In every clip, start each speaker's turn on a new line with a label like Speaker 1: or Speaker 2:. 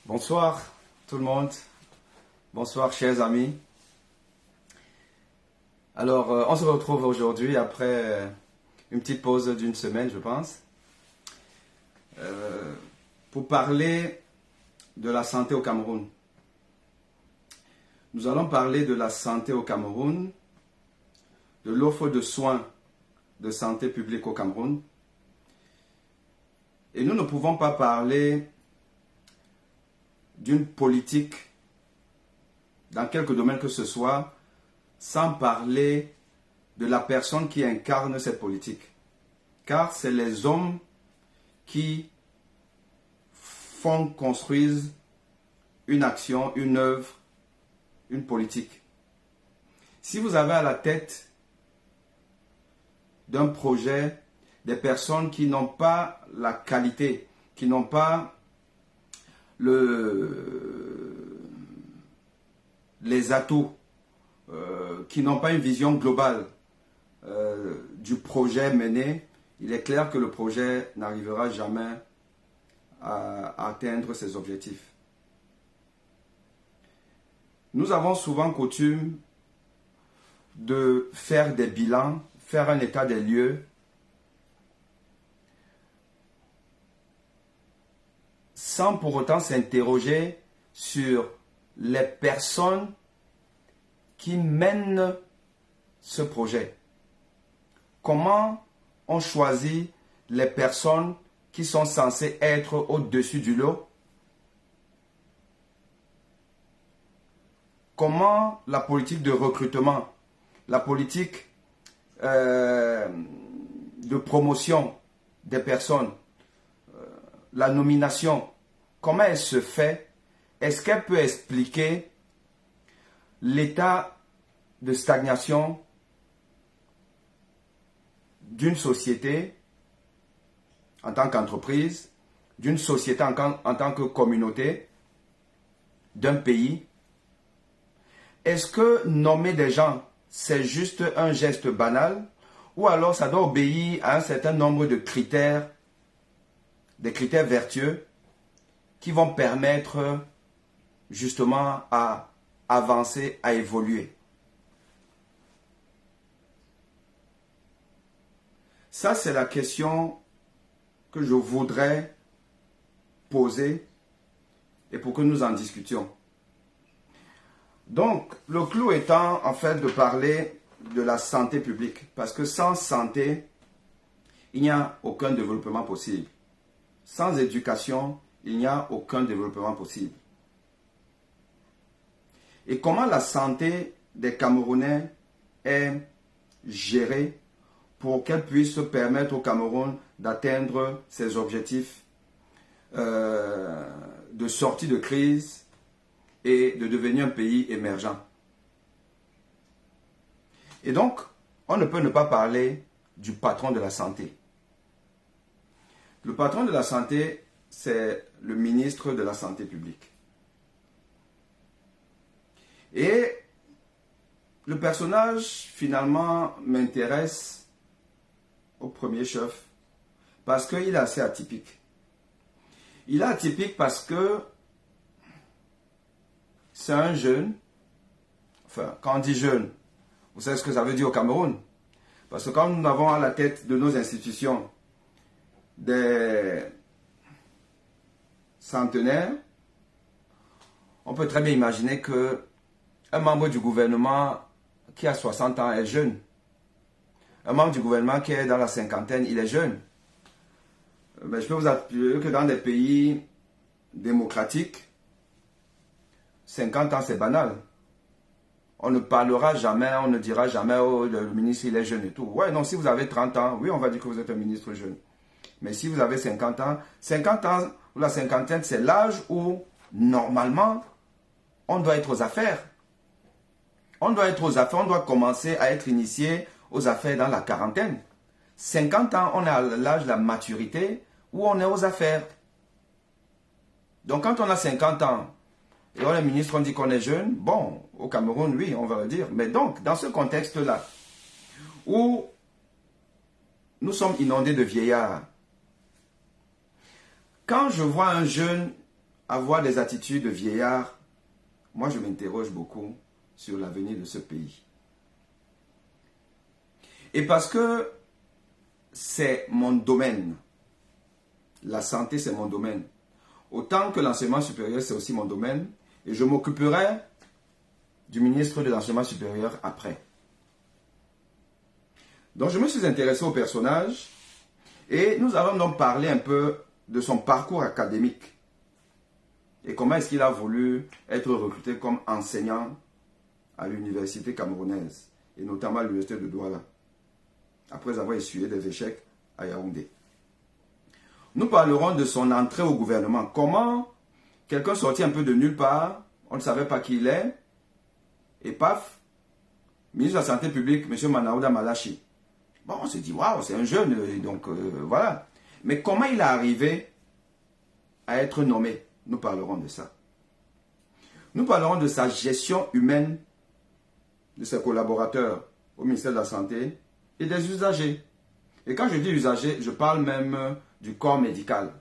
Speaker 1: Bonsoir tout le monde, bonsoir chers amis. Alors on se retrouve aujourd'hui après une petite pause d'une semaine je pense, pour parler de la santé au Cameroun. Nous allons parler de la santé au Cameroun, de l'offre de soins de santé publique au Cameroun. Et nous ne pouvons pas parler d'une politique dans quelque domaine que ce soit sans parler de la personne qui incarne cette politique. Car c'est les hommes qui construisent une action, une œuvre, une politique. Si vous avez à la tête d'un projet des personnes qui n'ont pas la qualité, qui n'ont pas les atouts, qui n'ont pas une vision globale du projet mené, il est clair que le projet n'arrivera jamais à atteindre ses objectifs. Nous avons souvent coutume de faire des bilans, faire un état des lieux, sans pour autant s'interroger sur les personnes qui mènent ce projet. Comment on choisit les personnes qui sont censées être au-dessus du lot? Comment la politique de recrutement, la politique de promotion des personnes, la nomination, comment elle se fait? Est-ce qu'elle peut expliquer l'état de stagnation d'une société en tant qu'entreprise, d'une société en tant que communauté, d'un pays? Est-ce que nommer des gens, c'est juste un geste banal, ou alors ça doit obéir à un certain nombre de critères, des critères vertueux qui vont permettre justement à avancer, à évoluer? Ça, c'est la question que je voudrais poser et pour que nous en discutions. Donc, le clou étant en fait de parler de la santé publique, parce que sans santé, il n'y a aucun développement possible. Sans éducation, il n'y a aucun développement possible. Et comment la santé des Camerounais est gérée pour qu'elle puisse permettre au Cameroun d'atteindre ses objectifs de sortie de crise et de devenir un pays émergent. Et donc, on ne peut ne pas parler du patron de la santé. Le patron de la santé, c'est le ministre de la Santé publique. Et le personnage, finalement, m'intéresse au premier chef parce qu'il est assez atypique. Il est atypique parce que c'est un jeune, enfin, quand on dit jeune, vous savez ce que ça veut dire au Cameroun? Parce que quand nous avons à la tête de nos institutions des centenaires, on peut très bien imaginer que un membre du gouvernement qui a 60 ans est jeune. Un membre du gouvernement qui est dans la cinquantaine, il est jeune. Mais je peux vous assurer que dans des pays démocratiques, 50 ans c'est banal. On ne parlera jamais, on ne dira jamais, oh, le ministre il est jeune et tout. Ouais, non, si vous avez 30 ans, oui, on va dire que vous êtes un ministre jeune. Mais si vous avez 50 ans ou la cinquantaine, c'est l'âge où, normalement, on doit être aux affaires. On doit être aux affaires, on doit commencer à être initié aux affaires dans la quarantaine. 50 ans, on est à l'âge de la maturité où on est aux affaires. Donc quand on a 50 ans et on est ministre, on dit qu'on est jeune, bon, au Cameroun, oui, on va le dire. Mais donc, dans ce contexte-là, où nous sommes inondés de vieillards, quand je vois un jeune avoir des attitudes de vieillard, moi je m'interroge beaucoup sur l'avenir de ce pays. Et parce que c'est mon domaine, la santé c'est mon domaine, autant que l'enseignement supérieur c'est aussi mon domaine, et je m'occuperai du ministre de l'enseignement supérieur après. Donc je me suis intéressé au personnage et nous allons donc parler un peu de son parcours académique et comment est-ce qu'il a voulu être recruté comme enseignant à l'université camerounaise et notamment à l'université de Douala après avoir essuyé des échecs à Yaoundé. Nous parlerons de son entrée au gouvernement. Comment quelqu'un sorti un peu de nulle part, on ne savait pas qui il est, et paf, ministre de la Santé publique, M. Manaouda Malachi. Bon, on s'est dit, waouh, c'est un jeune, donc voilà. Mais comment il est arrivé à être nommé? Nous parlerons de ça. Nous parlerons de sa gestion humaine, de ses collaborateurs au ministère de la Santé et des usagers. Et quand je dis usagers, je parle même du corps médical.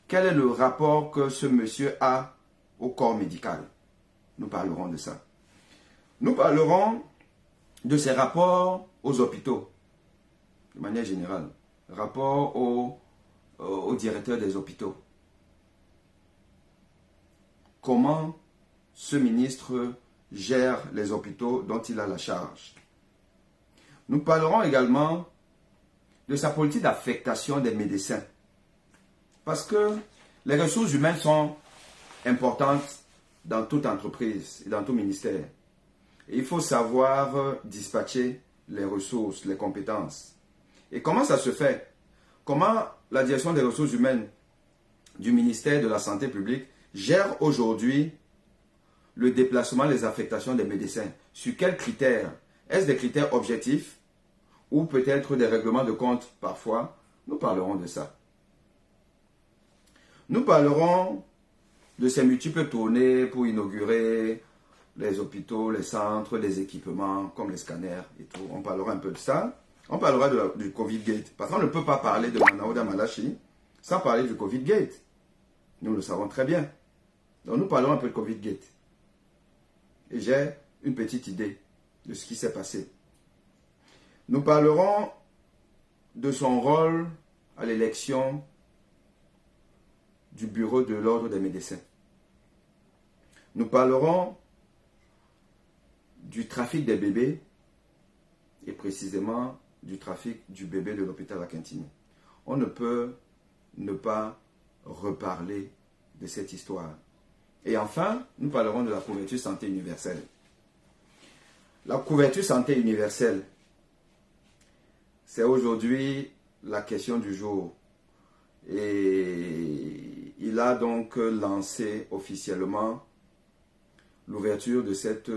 Speaker 1: Quel est le rapport que ce monsieur a au corps médical? Nous parlerons de ça. Nous parlerons de ses rapports aux hôpitaux, de manière générale. Rapport au directeur des hôpitaux. Comment ce ministre gère les hôpitaux dont il a la charge. Nous parlerons également de sa politique d'affectation des médecins. Parce que les ressources humaines sont importantes dans toute entreprise et dans tout ministère. Et il faut savoir dispatcher les ressources, les compétences. Et comment ça se fait? Comment la direction des ressources humaines du ministère de la Santé publique gère aujourd'hui le déplacement, les affectations des médecins? Sur quels critères? Est-ce des critères objectifs ou peut-être des règlements de compte parfois? Nous parlerons de ça. Nous parlerons de ces multiples tournées pour inaugurer les hôpitaux, les centres, les équipements comme les scanners et tout. On parlera un peu de ça. On parlera du Covid-Gate. Parce qu'on ne peut pas parler de Manaouda Malachi sans parler du Covid-Gate. Nous le savons très bien. Donc nous parlerons un peu de Covid-Gate. Et j'ai une petite idée de ce qui s'est passé. Nous parlerons de son rôle à l'élection du bureau de l'ordre des médecins. Nous parlerons du trafic des bébés et précisément du trafic du bébé de l'hôpital Akintini. On ne peut ne pas reparler de cette histoire. Et enfin, nous parlerons de la couverture santé universelle. La couverture santé universelle, c'est aujourd'hui la question du jour. Et il a donc lancé officiellement l'ouverture de cette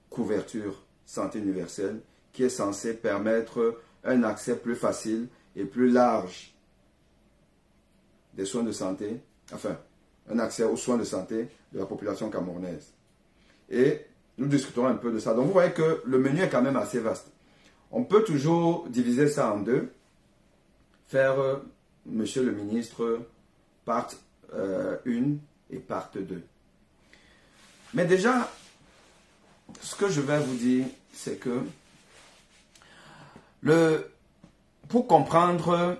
Speaker 1: couverture santé universelle qui est censée permettre un accès plus facile et plus large des soins de santé, enfin, un accès aux soins de santé de la population camerounaise. Et nous discuterons un peu de ça. Donc vous voyez que le menu est quand même assez vaste. On peut toujours diviser ça en deux, faire, monsieur le ministre, part 1 et part 2. Mais déjà, ce que je vais vous dire, c'est que pour comprendre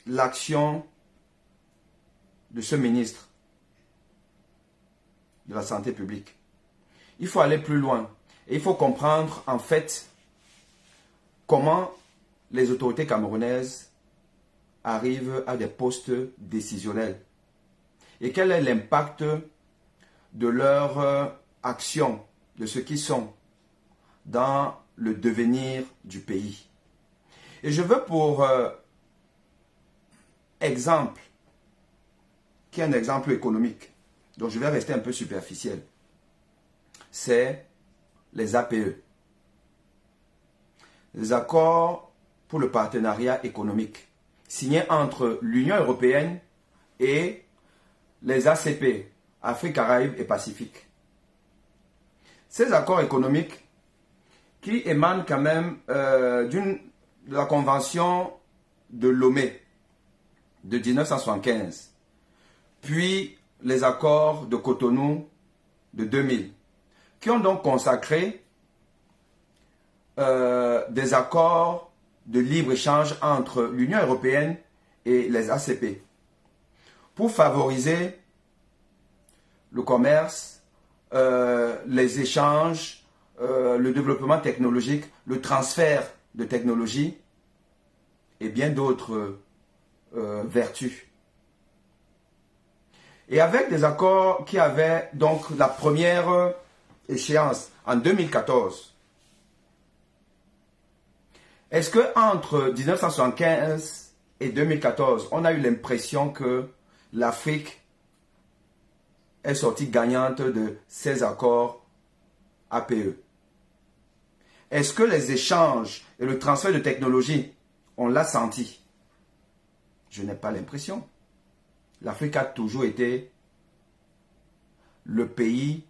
Speaker 1: l'action de ce ministre de la Santé publique, il faut aller plus loin. Et il faut comprendre en fait comment les autorités camerounaises arrivent à des postes décisionnels. Et quel est l'impact de leur action, de ce qu'ils sont dans le devenir du pays. Et je veux pour exemple, qui est un exemple économique, donc je vais rester un peu superficiel, c'est les APE, les accords pour le partenariat économique, signés entre l'Union européenne et les ACP, Afrique, Caraïbes et Pacifique. Ces accords économiques qui émanent quand même de la convention de Lomé de 1975, puis les accords de Cotonou de 2000, qui ont donc consacré des accords de libre-échange entre l'Union européenne et les ACP pour favoriser le commerce, les échanges, le développement technologique, le transfert de technologie et bien d'autres vertus. Et avec des accords qui avaient donc la première échéance en 2014. Est-ce que entre 1975 et 2014, on a eu l'impression que l'Afrique est sortie gagnante de ces accords APE? Est-ce que les échanges et le transfert de technologie, on l'a senti? Je n'ai pas l'impression. L'Afrique a toujours été le pays,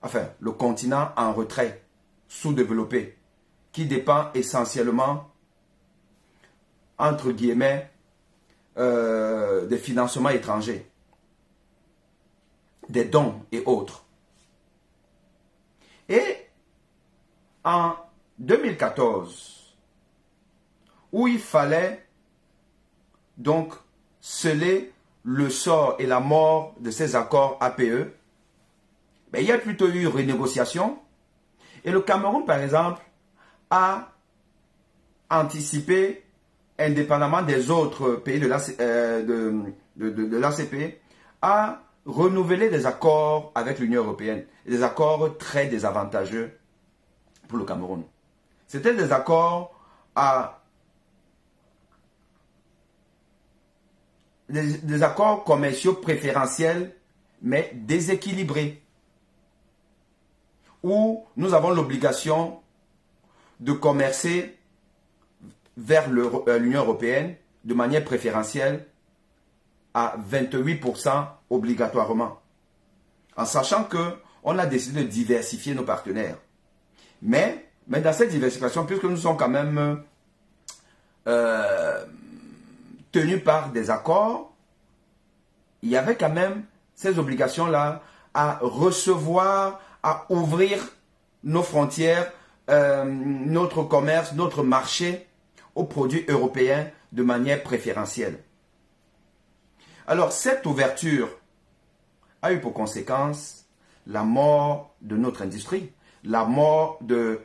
Speaker 1: enfin le continent en retrait, sous-développé, qui dépend essentiellement, entre guillemets, des financements étrangers, des dons et autres. Et en 2014, où il fallait donc sceller le sort et la mort de ces accords APE, ben, il y a plutôt eu renégociation. Et le Cameroun, par exemple, a anticipé, indépendamment des autres pays de l'ACP, a renouvelé des accords avec l'Union européenne. Des accords très désavantageux pour le Cameroun. C'était des accords des accords commerciaux préférentiels, mais déséquilibrés, où nous avons l'obligation de commercer vers l'Union européenne de manière préférentielle à 28% obligatoirement, en sachant qu'on a décidé de diversifier nos partenaires. Mais dans cette diversification, puisque nous sommes quand même tenus par des accords, il y avait quand même ces obligations-là à recevoir, à ouvrir nos frontières, notre commerce, notre marché aux produits européens de manière préférentielle. Alors, cette ouverture a eu pour conséquence la mort de notre industrie, la mort de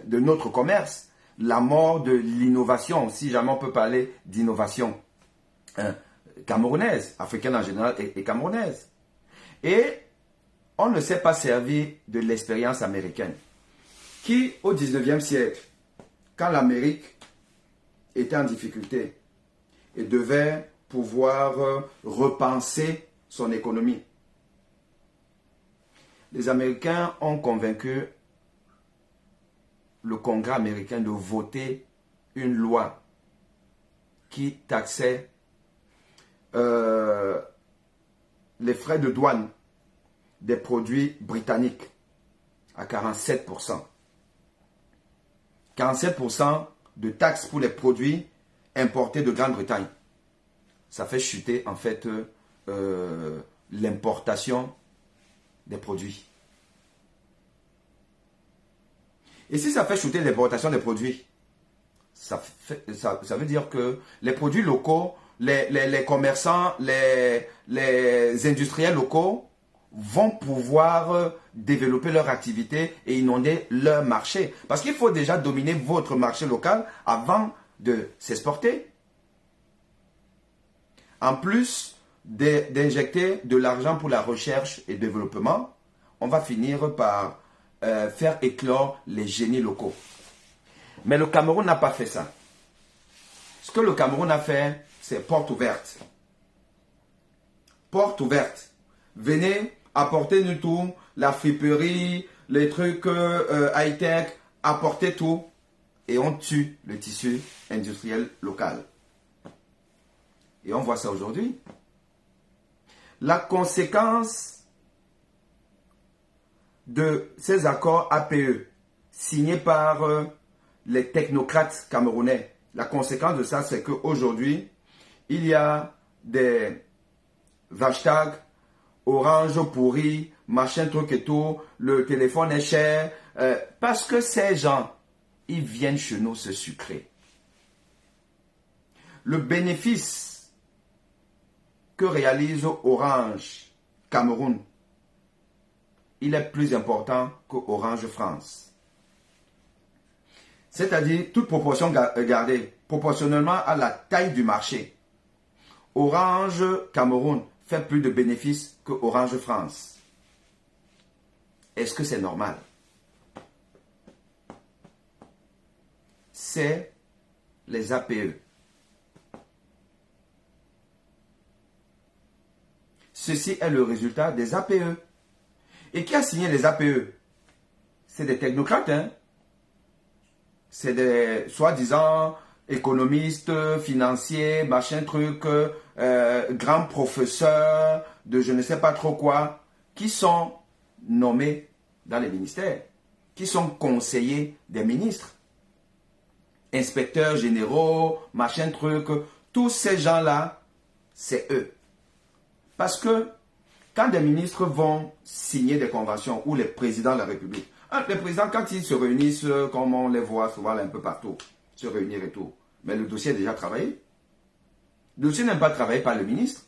Speaker 1: notre commerce, la mort de l'innovation, si jamais on peut parler d'innovation camerounaise, africaine en général et camerounaise. Et on ne s'est pas servi de l'expérience américaine, qui au 19e siècle, quand l'Amérique était en difficulté et devait pouvoir repenser son économie, les Américains ont convaincu le Congrès américain de voter une loi qui taxait les frais de douane des produits britanniques à 47%. 47% de taxes pour les produits importés de Grande-Bretagne. Ça fait chuter en fait l'importation des produits. Et si ça fait chuter l'importation des produits, ça veut dire que les produits locaux, les commerçants, les industriels locaux vont pouvoir développer leur activité et inonder leur marché. Parce qu'il faut déjà dominer votre marché local avant de s'exporter. En plus d'injecter de l'argent pour la recherche et développement, on va finir par faire éclore les génies locaux. Mais le Cameroun n'a pas fait ça. Ce que le Cameroun a fait, c'est porte ouverte. Porte ouverte. Venez, apportez-nous tout, la friperie, les trucs high-tech, apportez tout. Et on tue le tissu industriel local. Et on voit ça aujourd'hui. La conséquence de ces accords APE signés par les technocrates camerounais, la conséquence de ça, c'est qu'aujourd'hui, il y a des hashtag Orange pourri, machin truc et tout, le téléphone est cher, parce que ces gens, ils viennent chez nous se sucrer. Le bénéfice que réalise Orange Cameroun, il est plus important que Orange France. C'est-à-dire, toute proportion gardée, proportionnellement à la taille du marché. Orange Cameroun fait plus de bénéfices que Orange France. Est-ce que c'est normal? C'est les APE. Ceci est le résultat des APE. Et qui a signé les APE? C'est des technocrates, hein? C'est des soi-disant économistes, financiers, machin truc, grands professeurs de je ne sais pas trop quoi, qui sont nommés dans les ministères, qui sont conseillers des ministres, inspecteurs généraux, machin truc, tous ces gens-là, c'est eux. Parce que quand des ministres vont signer des conventions ou les présidents de la République, les présidents, quand ils se réunissent, comme on les voit souvent un peu partout, se réunir et tout, mais le dossier est déjà travaillé. Le dossier n'est pas travaillé par le ministre.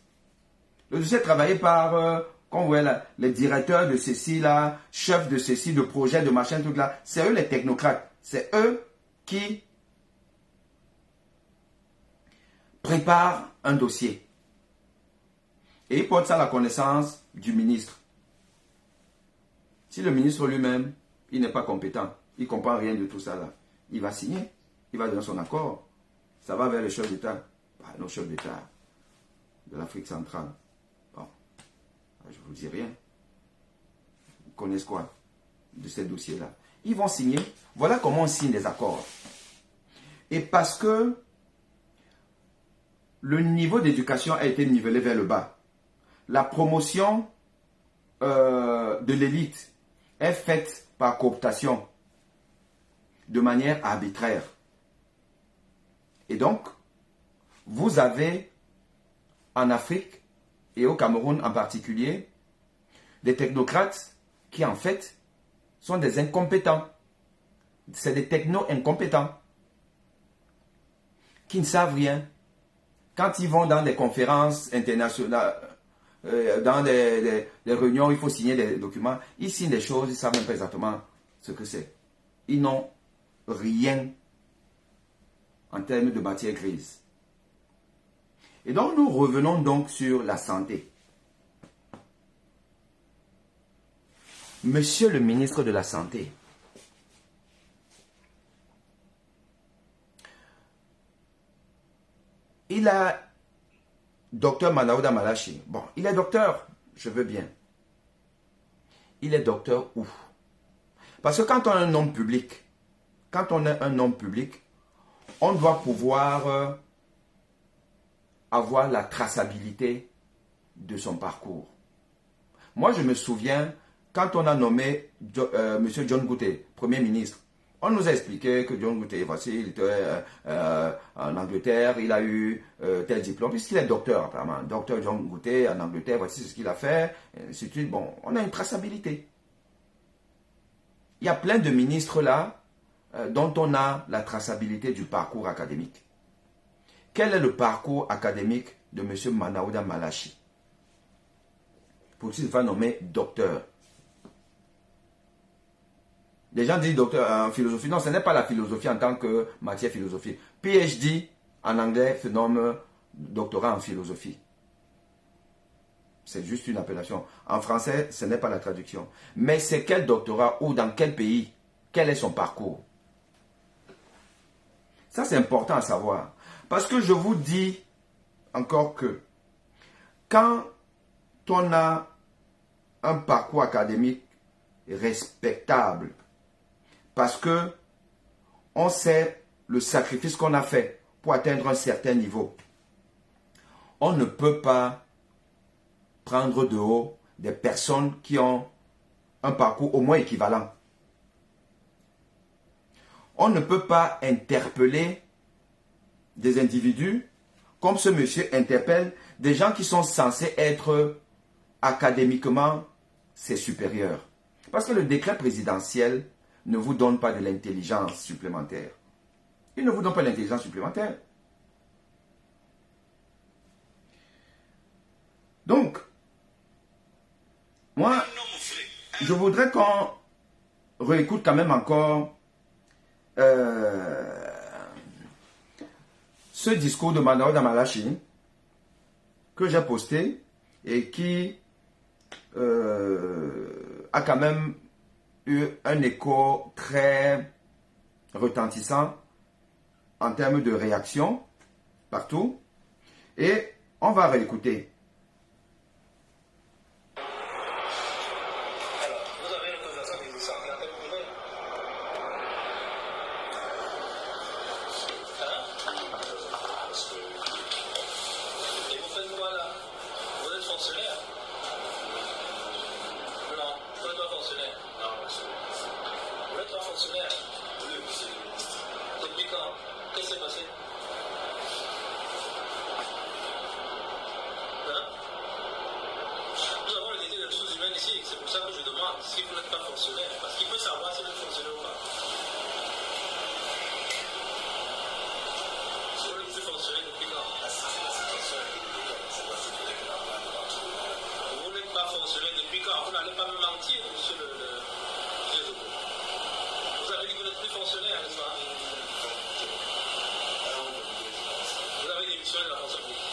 Speaker 1: Le dossier est travaillé par, comme vous voyez là, les directeurs de ceci là, chefs de ceci, de projet, de machin, tout là. C'est eux les technocrates. C'est eux qui préparent un dossier. Et ils portent ça à la connaissance du ministre. Si le ministre lui-même, il n'est pas compétent, il ne comprend rien de tout ça là, il va signer, il va donner son accord. Ça va vers le chef d'État. Bah, nos chefs d'État de l'Afrique centrale. Bon, je ne vous dis rien. Ils connaissent quoi de ces dossiers-là? Ils vont signer. Voilà comment on signe des accords. Et parce que le niveau d'éducation a été nivelé vers le bas, la promotion de l'élite est faite par cooptation, de manière arbitraire. Et donc, vous avez en Afrique et au Cameroun en particulier, des technocrates qui en fait sont des incompétents. C'est des techno-incompétents qui ne savent rien. Quand ils vont dans des conférences internationales, dans des réunions, il faut signer des documents. Ils signent des choses, ils ne savent même pas exactement ce que c'est. Ils n'ont rien en termes de matière grise. Et donc, nous revenons donc sur la santé. Monsieur le ministre de la Santé, il a docteur Manaouda Malachi. Bon, il est docteur, je veux bien. Il est docteur où? Parce que quand on est un homme public, on doit pouvoir avoir la traçabilité de son parcours. Moi, je me souviens, quand on a nommé M. John Gouttet, Premier ministre, on nous a expliqué que John Gouttet, voici, il était en Angleterre, il a eu tel diplôme, puisqu'il est docteur apparemment. Docteur John Gouttet en Angleterre, voici ce qu'il a fait, et ainsi de suite. Bon, on a une traçabilité. Il y a plein de ministres là, dont on a la traçabilité du parcours académique. Quel est le parcours académique de M. Manaouda Malachi? Pour qu'il se fasse nommer docteur. Les gens disent docteur en philosophie. Non, ce n'est pas la philosophie en tant que matière philosophique. PhD en anglais se nomme doctorat en philosophie. C'est juste une appellation. En français, ce n'est pas la traduction. Mais c'est quel doctorat ou dans quel pays? Quel est son parcours? Ça, c'est important à savoir. Parce que je vous dis encore que quand on a un parcours académique respectable, parce que on sait le sacrifice qu'on a fait pour atteindre un certain niveau, on ne peut pas prendre de haut des personnes qui ont un parcours au moins équivalent. On ne peut pas interpeller des individus comme ce monsieur, interpelle des gens qui sont censés être académiquement ses supérieurs. Parce que le décret présidentiel ne vous donne pas de l'intelligence supplémentaire. Il ne vous donne pas l'intelligence supplémentaire. Donc, moi, je voudrais qu'on réécoute quand même encore ce discours de Manoa Damalachi que j'ai posté et qui a quand même eu un écho très retentissant en termes de réaction partout. Et on va réécouter.
Speaker 2: C'est pour ça que je demande si vous n'êtes pas fonctionnaire, parce qu'il peut savoir si vous êtes fonctionnaire ou pas. Si vous êtes fonctionnaire depuis quand? Vous n'êtes pas fonctionnaire depuis quand? Vous n'allez pas me mentir, monsieur le Zogo. Vous avez dit que vous n'êtes plus fonctionnaire, n'est-ce pas? Vous avez démissionné de la fonction publique.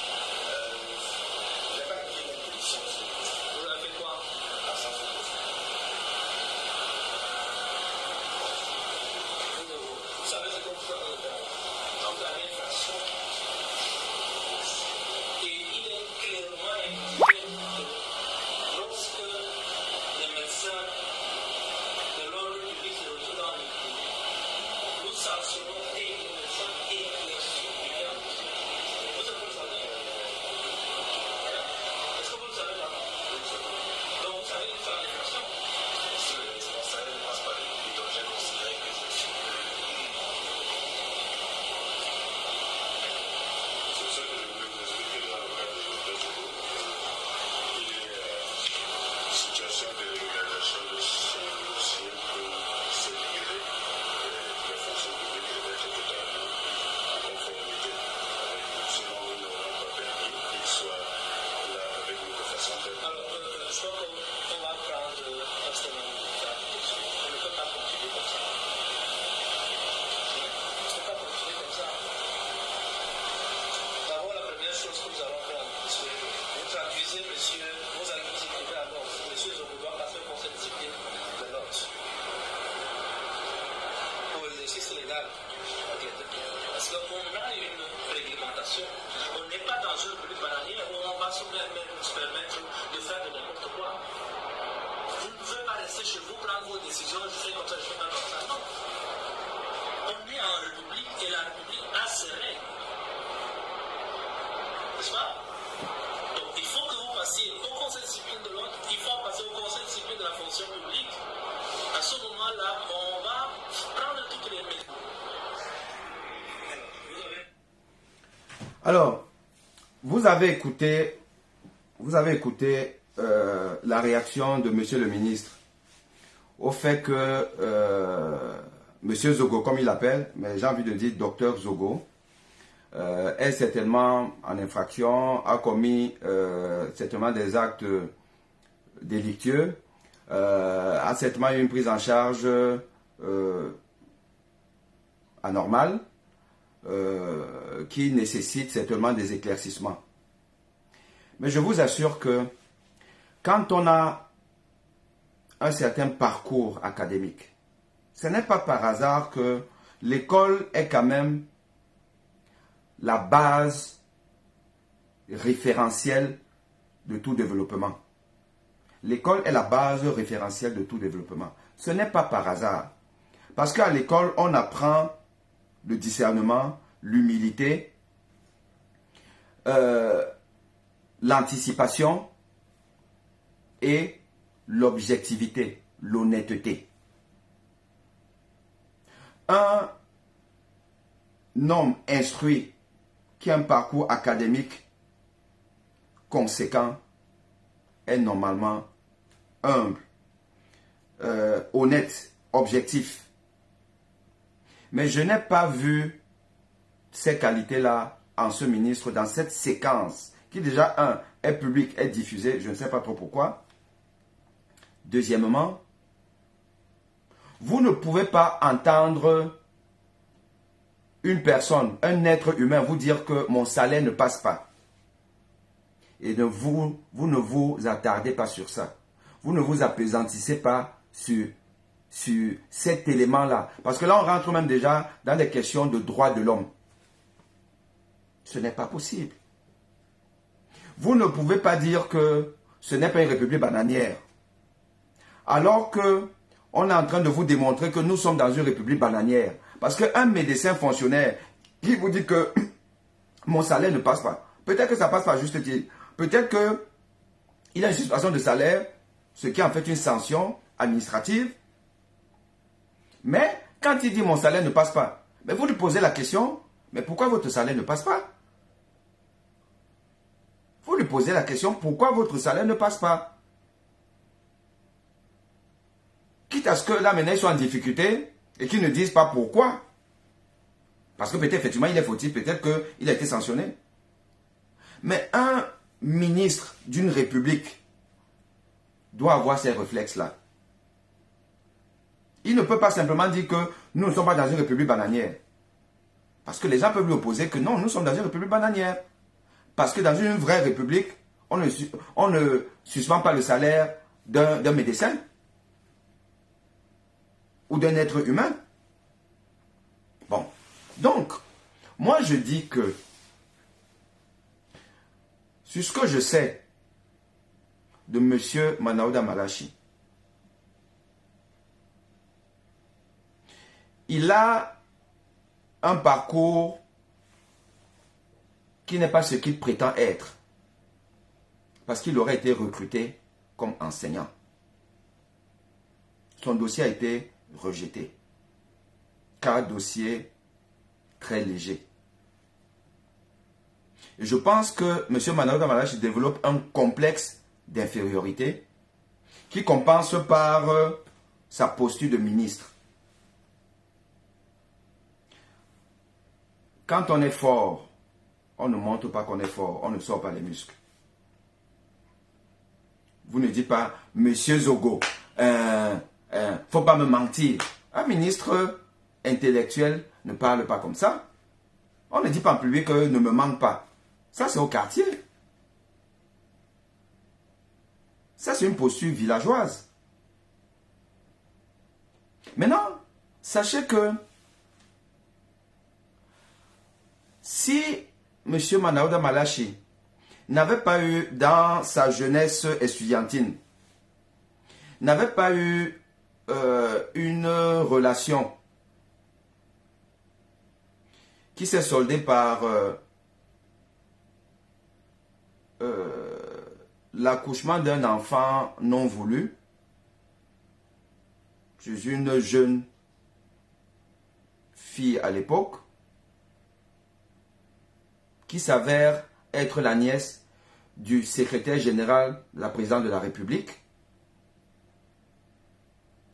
Speaker 2: Vous avez fait quoi? Vous savez ce qu'on peut faire dans la infraction. Et il est clairement indiqué que lorsque les médecins de l'ordre public se retrouvent dans le pays, nous sanctionnons et les médecins éclaircis. Vous savez que vous savez? Est-ce que vous le savez pas? Donc vous savez faire l'infraction. Si le responsable ne passe pas le public, donc j'ai considéré que je suis. C'est ça que je voulais vous expliquer dans le cadre de votre jour. Il est situation de régularisation de ce dossier pour sécuriser les fonctions publiques et d'être totalement en conformité avec nous. Sinon, nous n'aurons pas permis qu'il soit là avec nous de façon très. Alors, je crois qu'on va prendre un semaine militaire. On ne peut pas continuer comme ça. On ne peut pas continuer comme ça. D'abord, la première chose que nous allons faire, c'est vous traduisez, monsieur, vous allez vous écrire à l'ordre. Monsieur Zogo doit passer au conseil de discipline de l'ordre. Pour l'exercice légal. Parce qu'on a une réglementation. On n'est pas dans une politique bananière où on va se permettre de faire de n'importe quoi. Vous ne pouvez pas rester chez vous, prendre vos décisions, je fais comme ça, je fais pas comme ça. Non. On est en République et la République a ses règles. N'est-ce pas? Donc il faut que vous passiez au conseil de discipline de l'ordre, il faut passer au conseil de discipline de la fonction publique. À ce moment-là, on va prendre toutes les mesures.
Speaker 1: Alors, vous avez écouté la réaction de monsieur le ministre au fait que monsieur Zogo, comme il l'appelle, mais j'ai envie de dire docteur Zogo, est certainement en infraction, a commis certainement des actes délictueux, a certainement eu une prise en charge anormale, qui nécessite certainement des éclaircissements. Mais je vous assure que quand on a un certain parcours académique, ce n'est pas par hasard que l'école est quand même la base référentielle de tout développement. L'école est la base référentielle de tout développement. Ce n'est pas par hasard. Parce qu'à l'école, on apprend le discernement, l'humilité, l'anticipation et l'objectivité, l'honnêteté. Un homme instruit qui a un parcours académique conséquent est normalement humble, honnête, objectif. Mais je n'ai pas vu ces qualités-là en ce ministre dans cette séquence qui déjà, est publique, est diffusée, je ne sais pas trop pourquoi. Deuxièmement, vous ne pouvez pas entendre une personne, un être humain vous dire que mon salaire ne passe pas. Et vous ne vous attardez pas sur ça. Vous ne vous apesantissez pas sur cet élément-là. Parce que là, on rentre même déjà dans des questions de droits de l'homme. Ce n'est pas possible. Vous ne pouvez pas dire que ce n'est pas une république bananière. Alors que on est en train de vous démontrer que nous sommes dans une république bananière. Parce qu'un médecin fonctionnaire qui vous dit que mon salaire ne passe pas, peut-être que ça passe pas juste dire, peut-être qu'il a une suspension de salaire, ce qui est en fait une sanction administrative. Mais quand il dit mon salaire ne passe pas, mais vous lui posez la question, mais pourquoi votre salaire ne passe pas? Vous lui posez la question, pourquoi votre salaire ne passe pas? Quitte à ce que là maintenant ils soient en difficulté et qu'ils ne disent pas pourquoi. Parce que peut-être effectivement il est fautif, peut-être qu'il a été sanctionné. Mais un ministre d'une république doit avoir ces réflexes-là. Il ne peut pas simplement dire que nous ne sommes pas dans une république bananière. Parce que les gens peuvent lui opposer que non, nous sommes dans une république bananière. Parce que dans une vraie république, on ne suspend pas le salaire d'un médecin ou d'un être humain. Bon, donc, moi je dis que sur ce que je sais de M. Manaouda Malachi, il a un parcours qui n'est pas ce qu'il prétend être. Parce qu'il aurait été recruté comme enseignant. Son dossier a été rejeté. Car dossier très léger. Et je pense que M. Manaouda Malachi développe un complexe d'infériorité qui compense par sa posture de ministre. Quand on est fort, on ne montre pas qu'on est fort, on ne sort pas les muscles. Vous ne dites pas, Monsieur Zogo, faut pas me mentir. Un ministre intellectuel ne parle pas comme ça. On ne dit pas en public que ne me mente pas. Ça, c'est au quartier. Ça, c'est une posture villageoise. Maintenant, sachez que si M. Manaouda Malachi n'avait pas eu dans sa jeunesse estudiantine, n'avait pas eu une relation qui s'est soldée par l'accouchement d'un enfant non voulu chez une jeune fille à l'époque, qui s'avère être la nièce du secrétaire général de la présidente de la République,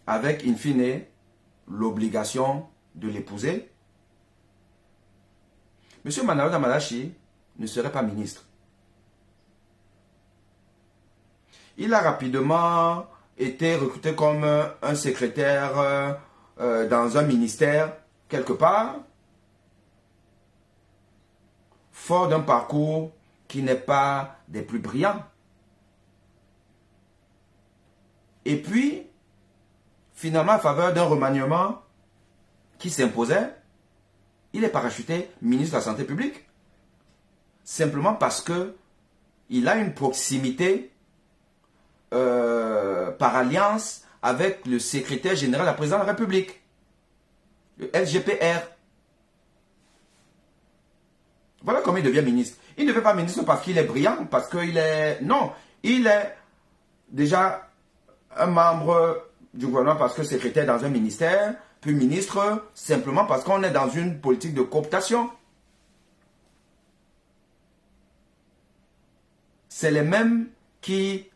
Speaker 1: avec, in fine, l'obligation de l'épouser, M. Manaouda Malachi ne serait pas ministre. Il a rapidement été recruté comme un secrétaire dans un ministère, quelque part, fort d'un parcours qui n'est pas des plus brillants. Et puis, finalement, à faveur d'un remaniement qui s'imposait, il est parachuté ministre de la Santé publique. Simplement parce que il a une proximité par alliance avec le secrétaire général de la présidence de la République, le SGPR. Voilà comment il devient ministre. Il ne devient pas ministre parce qu'il est brillant, parce qu'il est... Non, il est déjà un membre du gouvernement parce que secrétaire dans un ministère, puis ministre simplement parce qu'on est dans une politique de cooptation. c'est les mêmes qui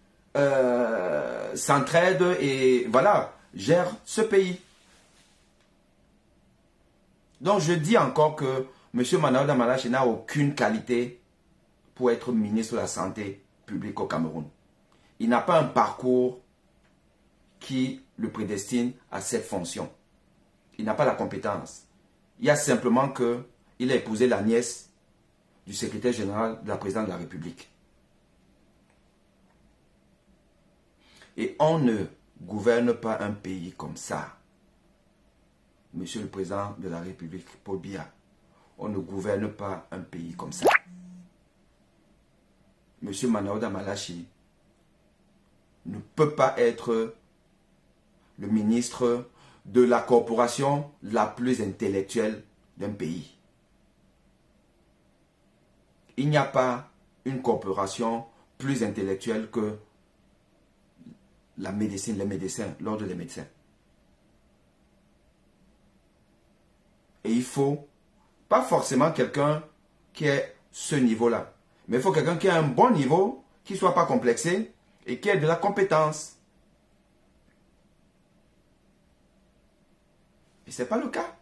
Speaker 1: s'entraident et voilà, gèrent ce pays. Donc je dis encore que M. Manaouda Malachi n'a aucune qualité pour être ministre de la Santé publique au Cameroun. Il n'a pas un parcours qui le prédestine à cette fonction. Il n'a pas la compétence. Il y a simplement qu'il a épousé la nièce du secrétaire général de la présidente de la République. Et on ne gouverne pas un pays comme ça. Monsieur le Président de la République, Paul Biya, on ne gouverne pas un pays comme ça. Monsieur Manaouda Malachi ne peut pas être le ministre de la corporation la plus intellectuelle d'un pays. Il n'y a pas une corporation plus intellectuelle que la médecine, les médecins, l'ordre des médecins. Et il faut pas forcément quelqu'un qui ait ce niveau-là, mais il faut quelqu'un qui ait un bon niveau, qui ne soit pas complexé et qui ait de la compétence. Et ce n'est pas le cas.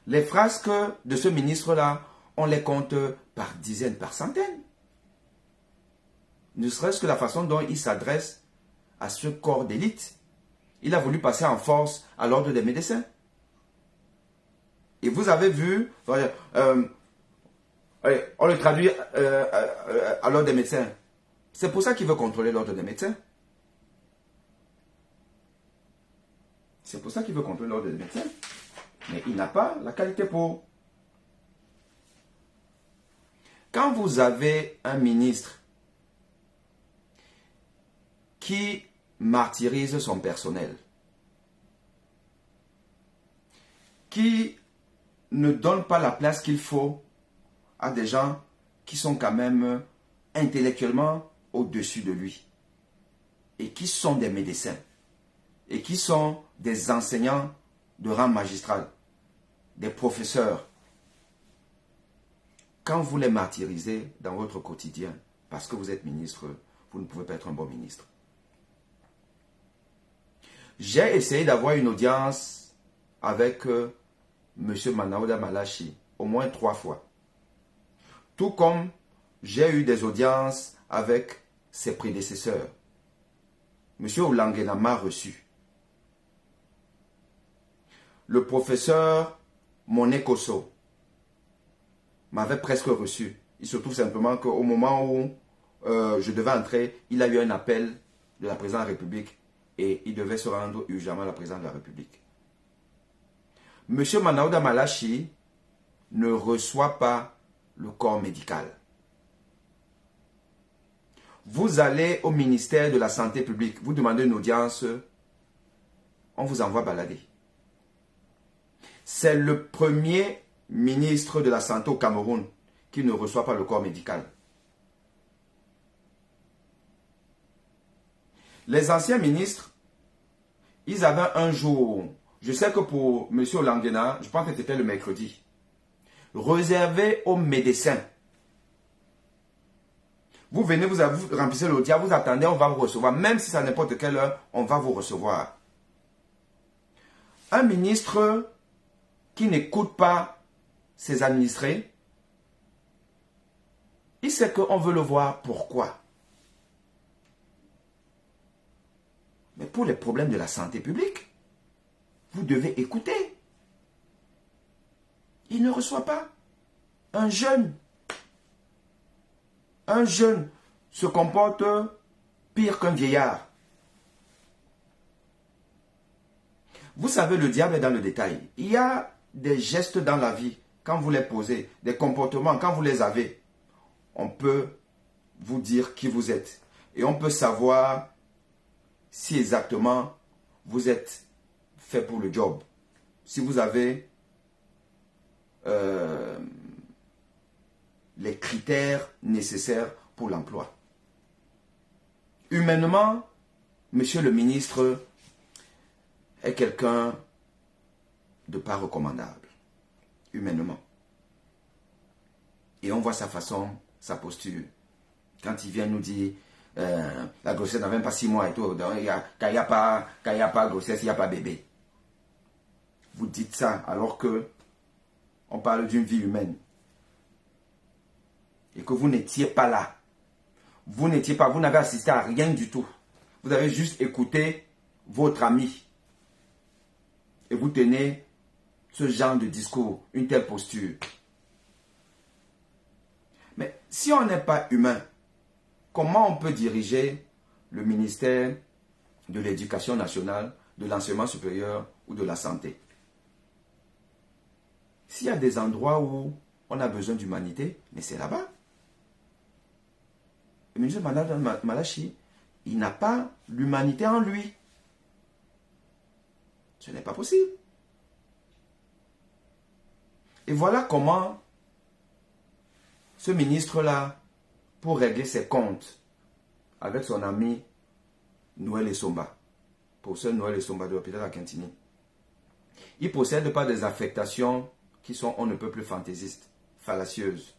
Speaker 1: Les frasques de ce ministre-là, on les compte par dizaines, par centaines. Ne serait-ce que la façon dont il s'adresse à ce corps d'élite. Il a voulu passer en force à l'ordre des médecins. Et vous avez vu, on le traduit à l'ordre des médecins. C'est pour ça qu'il veut contrôler l'ordre des médecins. C'est pour ça qu'il veut contrôler l'ordre des médecins. Mais il n'a pas la qualité pour. Quand vous avez un ministre qui martyrise son personnel, qui ne donne pas la place qu'il faut à des gens qui sont quand même intellectuellement au-dessus de lui et qui sont des médecins et qui sont des enseignants de rang magistral, des professeurs. Quand vous les martyrisez dans votre quotidien, parce que vous êtes ministre, vous ne pouvez pas être un bon ministre. J'ai essayé d'avoir une audience avec M. Manaouda Malachi au moins 3 fois. Tout comme j'ai eu des audiences avec ses prédécesseurs. M. Oulangena m'a reçu. Le professeur Moné Kosso m'avait presque reçu. Il se trouve simplement qu'au moment où je devais entrer, il a eu un appel de la présidente de la République et il devait se rendre urgemment à la présidente de la République. Monsieur Manaouda Malachi ne reçoit pas le corps médical. Vous allez au ministère de la Santé publique, vous demandez une audience, on vous envoie balader. C'est le premier ministre de la Santé au Cameroun qui ne reçoit pas le corps médical. Les anciens ministres, ils avaient un jour, je sais que pour M. Oulangena, je pense que c'était le mercredi, réservé aux médecins. Vous venez, vous remplissez l'audience, vous attendez, on va vous recevoir. Même si c'est à n'importe quelle heure, on va vous recevoir. Un ministre qui n'écoute pas ses administrés, il sait qu'on veut le voir. Pourquoi? Mais pour les problèmes de la santé publique, vous devez écouter. Il ne reçoit pas. Un jeune se comporte pire qu'un vieillard. Vous savez, le diable est dans le détail. Il y a des gestes dans la vie, quand vous les posez, des comportements, quand vous les avez, on peut vous dire qui vous êtes. Et on peut savoir si exactement vous êtes fait pour le job. Si vous avez les critères nécessaires pour l'emploi. Humainement, monsieur le ministre est quelqu'un de pas recommandable. Humainement. Et on voit sa façon, sa posture. Quand il vient nous dire la grossesse n'a même pas 6 mois et tout, donc quand il n'y a pas grossesse, il n'y a pas bébé. Vous dites ça alors que on parle d'une vie humaine. Et que vous n'étiez pas là. Vous n'avez assisté à rien du tout. Vous avez juste écouté votre ami. Et vous tenez ce genre de discours, une telle posture. Mais si on n'est pas humain, comment on peut diriger le ministère de l'Éducation nationale, de l'enseignement supérieur ou de la santé? S'il y a des endroits où on a besoin d'humanité, mais c'est là-bas. Le ministre Malachi, il n'a pas l'humanité en lui. Ce n'est pas possible. Et voilà comment ce ministre-là, pour régler ses comptes avec son ami Noël Essomba, professeur Noël Essomba de l'hôpital à Quintini, il ne possède pas des affectations qui sont on ne peut plus fantaisistes, fallacieuses,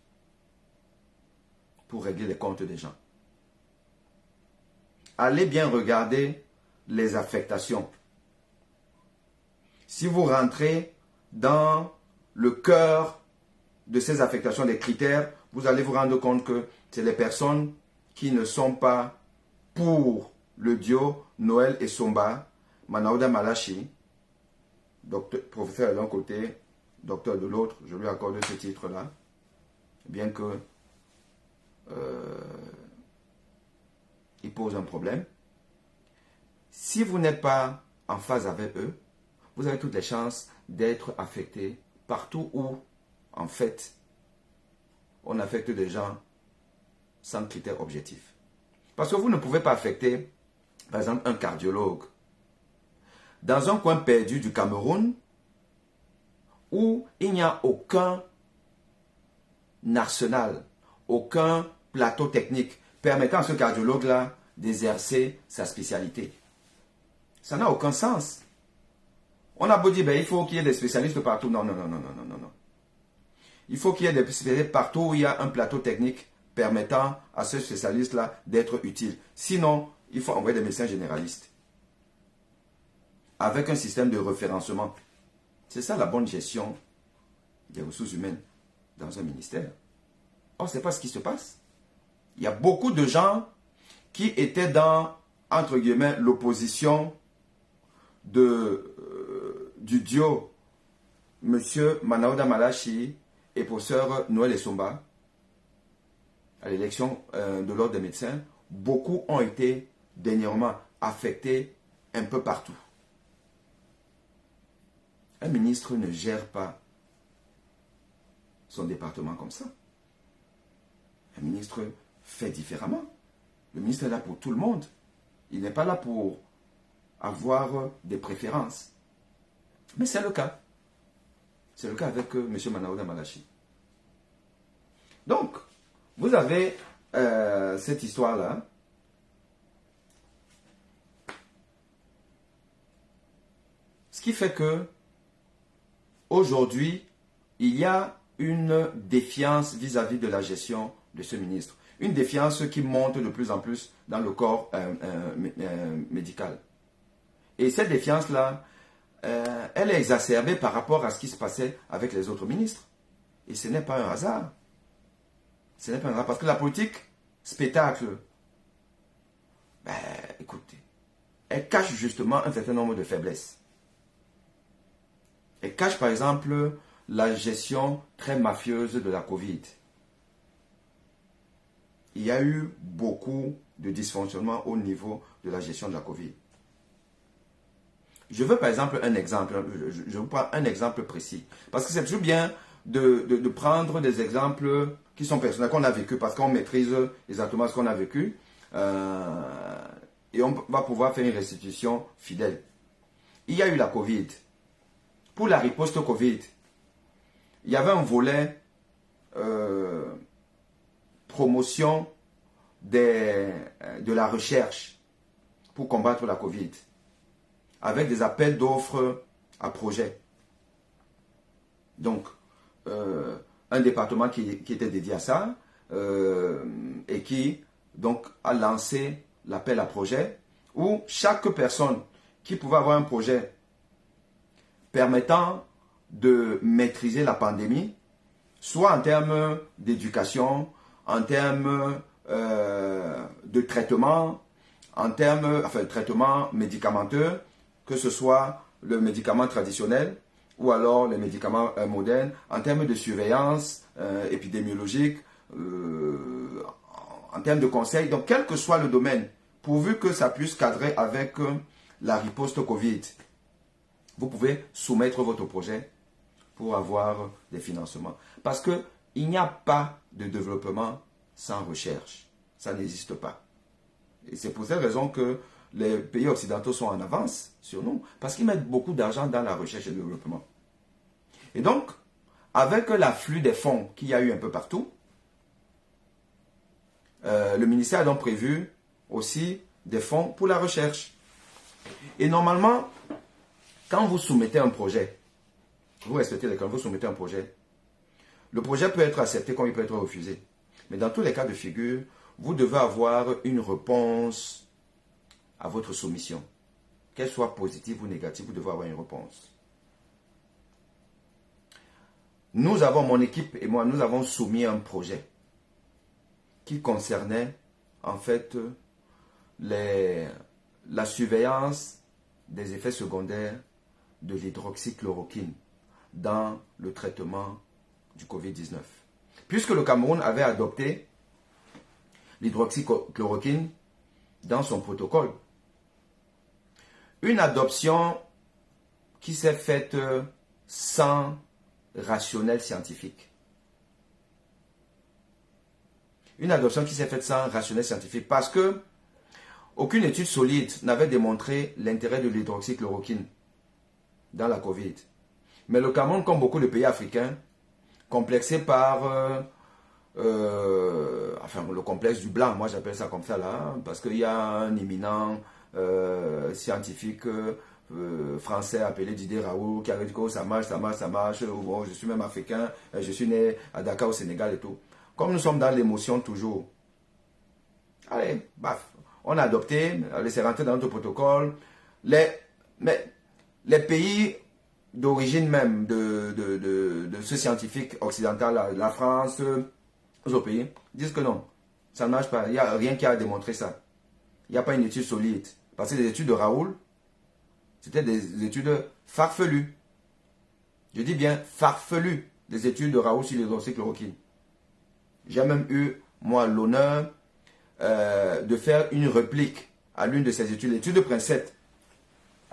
Speaker 1: pour régler les comptes des gens. Allez bien regarder les affectations. Si vous rentrez dans le cœur de ces affectations, des critères, vous allez vous rendre compte que c'est les personnes qui ne sont pas pour le duo Noël Essomba, Manaouda Malachi, professeur d'un côté, docteur de l'autre, je lui accorde ce titre-là, bien que il pose un problème. Si vous n'êtes pas en phase avec eux, vous avez toutes les chances d'être affecté partout où, en fait, on affecte des gens sans critères objectifs. Parce que vous ne pouvez pas affecter, par exemple, un cardiologue dans un coin perdu du Cameroun où il n'y a aucun arsenal, aucun plateau technique permettant à ce cardiologue-là d'exercer sa spécialité. Ça n'a aucun sens. On a beau dire, il faut qu'il y ait des spécialistes partout. Non. Il faut qu'il y ait des spécialistes partout où il y a un plateau technique permettant à ce spécialiste-là d'être utile. Sinon, il faut envoyer des médecins généralistes. Avec un système de référencement. C'est ça la bonne gestion des ressources humaines dans un ministère. Or, ce n'est pas ce qui se passe. Il y a beaucoup de gens qui étaient dans, entre guillemets, l'opposition du duo M. Manaouda Malachi et professeur Noël Essomba à l'élection de l'ordre des médecins. Beaucoup ont été dernièrement affectés un peu partout. Un ministre ne gère pas son département comme ça. Un ministre fait différemment. Le ministre est là pour tout le monde. Il n'est pas là pour avoir des préférences. Mais c'est le cas. C'est le cas avec M. Manaouda Malachi. Donc, vous avez cette histoire-là. Ce qui fait que aujourd'hui, il y a une défiance vis-à-vis de la gestion de ce ministre. Une défiance qui monte de plus en plus dans le corps médical. Et cette défiance-là, elle est exacerbée par rapport à ce qui se passait avec les autres ministres. Et ce n'est pas un hasard. Ce n'est pas un hasard parce que la politique spectacle, écoutez, elle cache justement un certain nombre de faiblesses. Elle cache par exemple la gestion très mafieuse de la Covid. Il y a eu beaucoup de dysfonctionnements au niveau de la gestion de la Covid. Je veux par exemple un exemple, je vous prends un exemple précis. Parce que c'est toujours bien de prendre des exemples qui sont personnels, qu'on a vécu, parce qu'on maîtrise exactement ce qu'on a vécu. Et on va pouvoir faire une restitution fidèle. Il y a eu la Covid. Pour la riposte Covid, il y avait un volet promotion de la recherche pour combattre la Covid, avec des appels d'offres à projet. Donc, un département qui était dédié à ça et qui donc a lancé l'appel à projet où chaque personne qui pouvait avoir un projet permettant de maîtriser la pandémie, soit en termes d'éducation, en termes de traitement, en termes, traitement médicamenteux, que ce soit le médicament traditionnel ou alors les médicaments modernes, en termes de surveillance épidémiologique, en termes de conseils, donc quel que soit le domaine, pourvu que ça puisse cadrer avec la riposte Covid, vous pouvez soumettre votre projet pour avoir des financements. Parce qu'il n'y a pas de développement sans recherche. Ça n'existe pas. Et c'est pour cette raison que les pays occidentaux sont en avance sur nous. Parce qu'ils mettent beaucoup d'argent dans la recherche et le développement. Et donc, avec l'afflux des fonds qu'il y a eu un peu partout, le ministère a donc prévu aussi des fonds pour la recherche. Et normalement, quand vous soumettez un projet, vous respectez les cas, vous soumettez un projet, le projet peut être accepté comme il peut être refusé. Mais dans tous les cas de figure, vous devez avoir une réponse à votre soumission. Qu'elle soit positive ou négative, vous devez avoir une réponse. Nous avons, mon équipe et moi, nous avons soumis un projet qui concernait en fait la surveillance des effets secondaires de l'hydroxychloroquine dans le traitement du Covid-19. Puisque le Cameroun avait adopté l'hydroxychloroquine dans son protocole. Une adoption qui s'est faite sans rationnel scientifique. Une adoption qui s'est faite sans rationnel scientifique parce que aucune étude solide n'avait démontré l'intérêt de l'hydroxychloroquine dans la Covid. Mais le Cameroun, comme beaucoup de pays africains, complexé par le complexe du blanc, moi j'appelle ça comme ça là, parce qu'il y a un éminent scientifique français appelé Didier Raoult qui avait dit que ça marche, bon, je suis même africain, je suis né à Dakar au Sénégal et tout. Comme nous sommes dans l'émotion toujours, allez, baf, on a adopté, c'est rentré dans notre protocole, mais les pays d'origine même de ce scientifique occidental, la France, les autres pays, disent que non, ça ne marche pas, il n'y a rien qui a démontré ça. Il n'y a pas une étude solide. Parce que les études de Raoult, c'était des études farfelues. Je dis bien farfelues, des études de Raoult sur l'hydroxychloroquine. J'ai même eu, moi, l'honneur de faire une réplique à l'une de ces études, l'étude de Princette,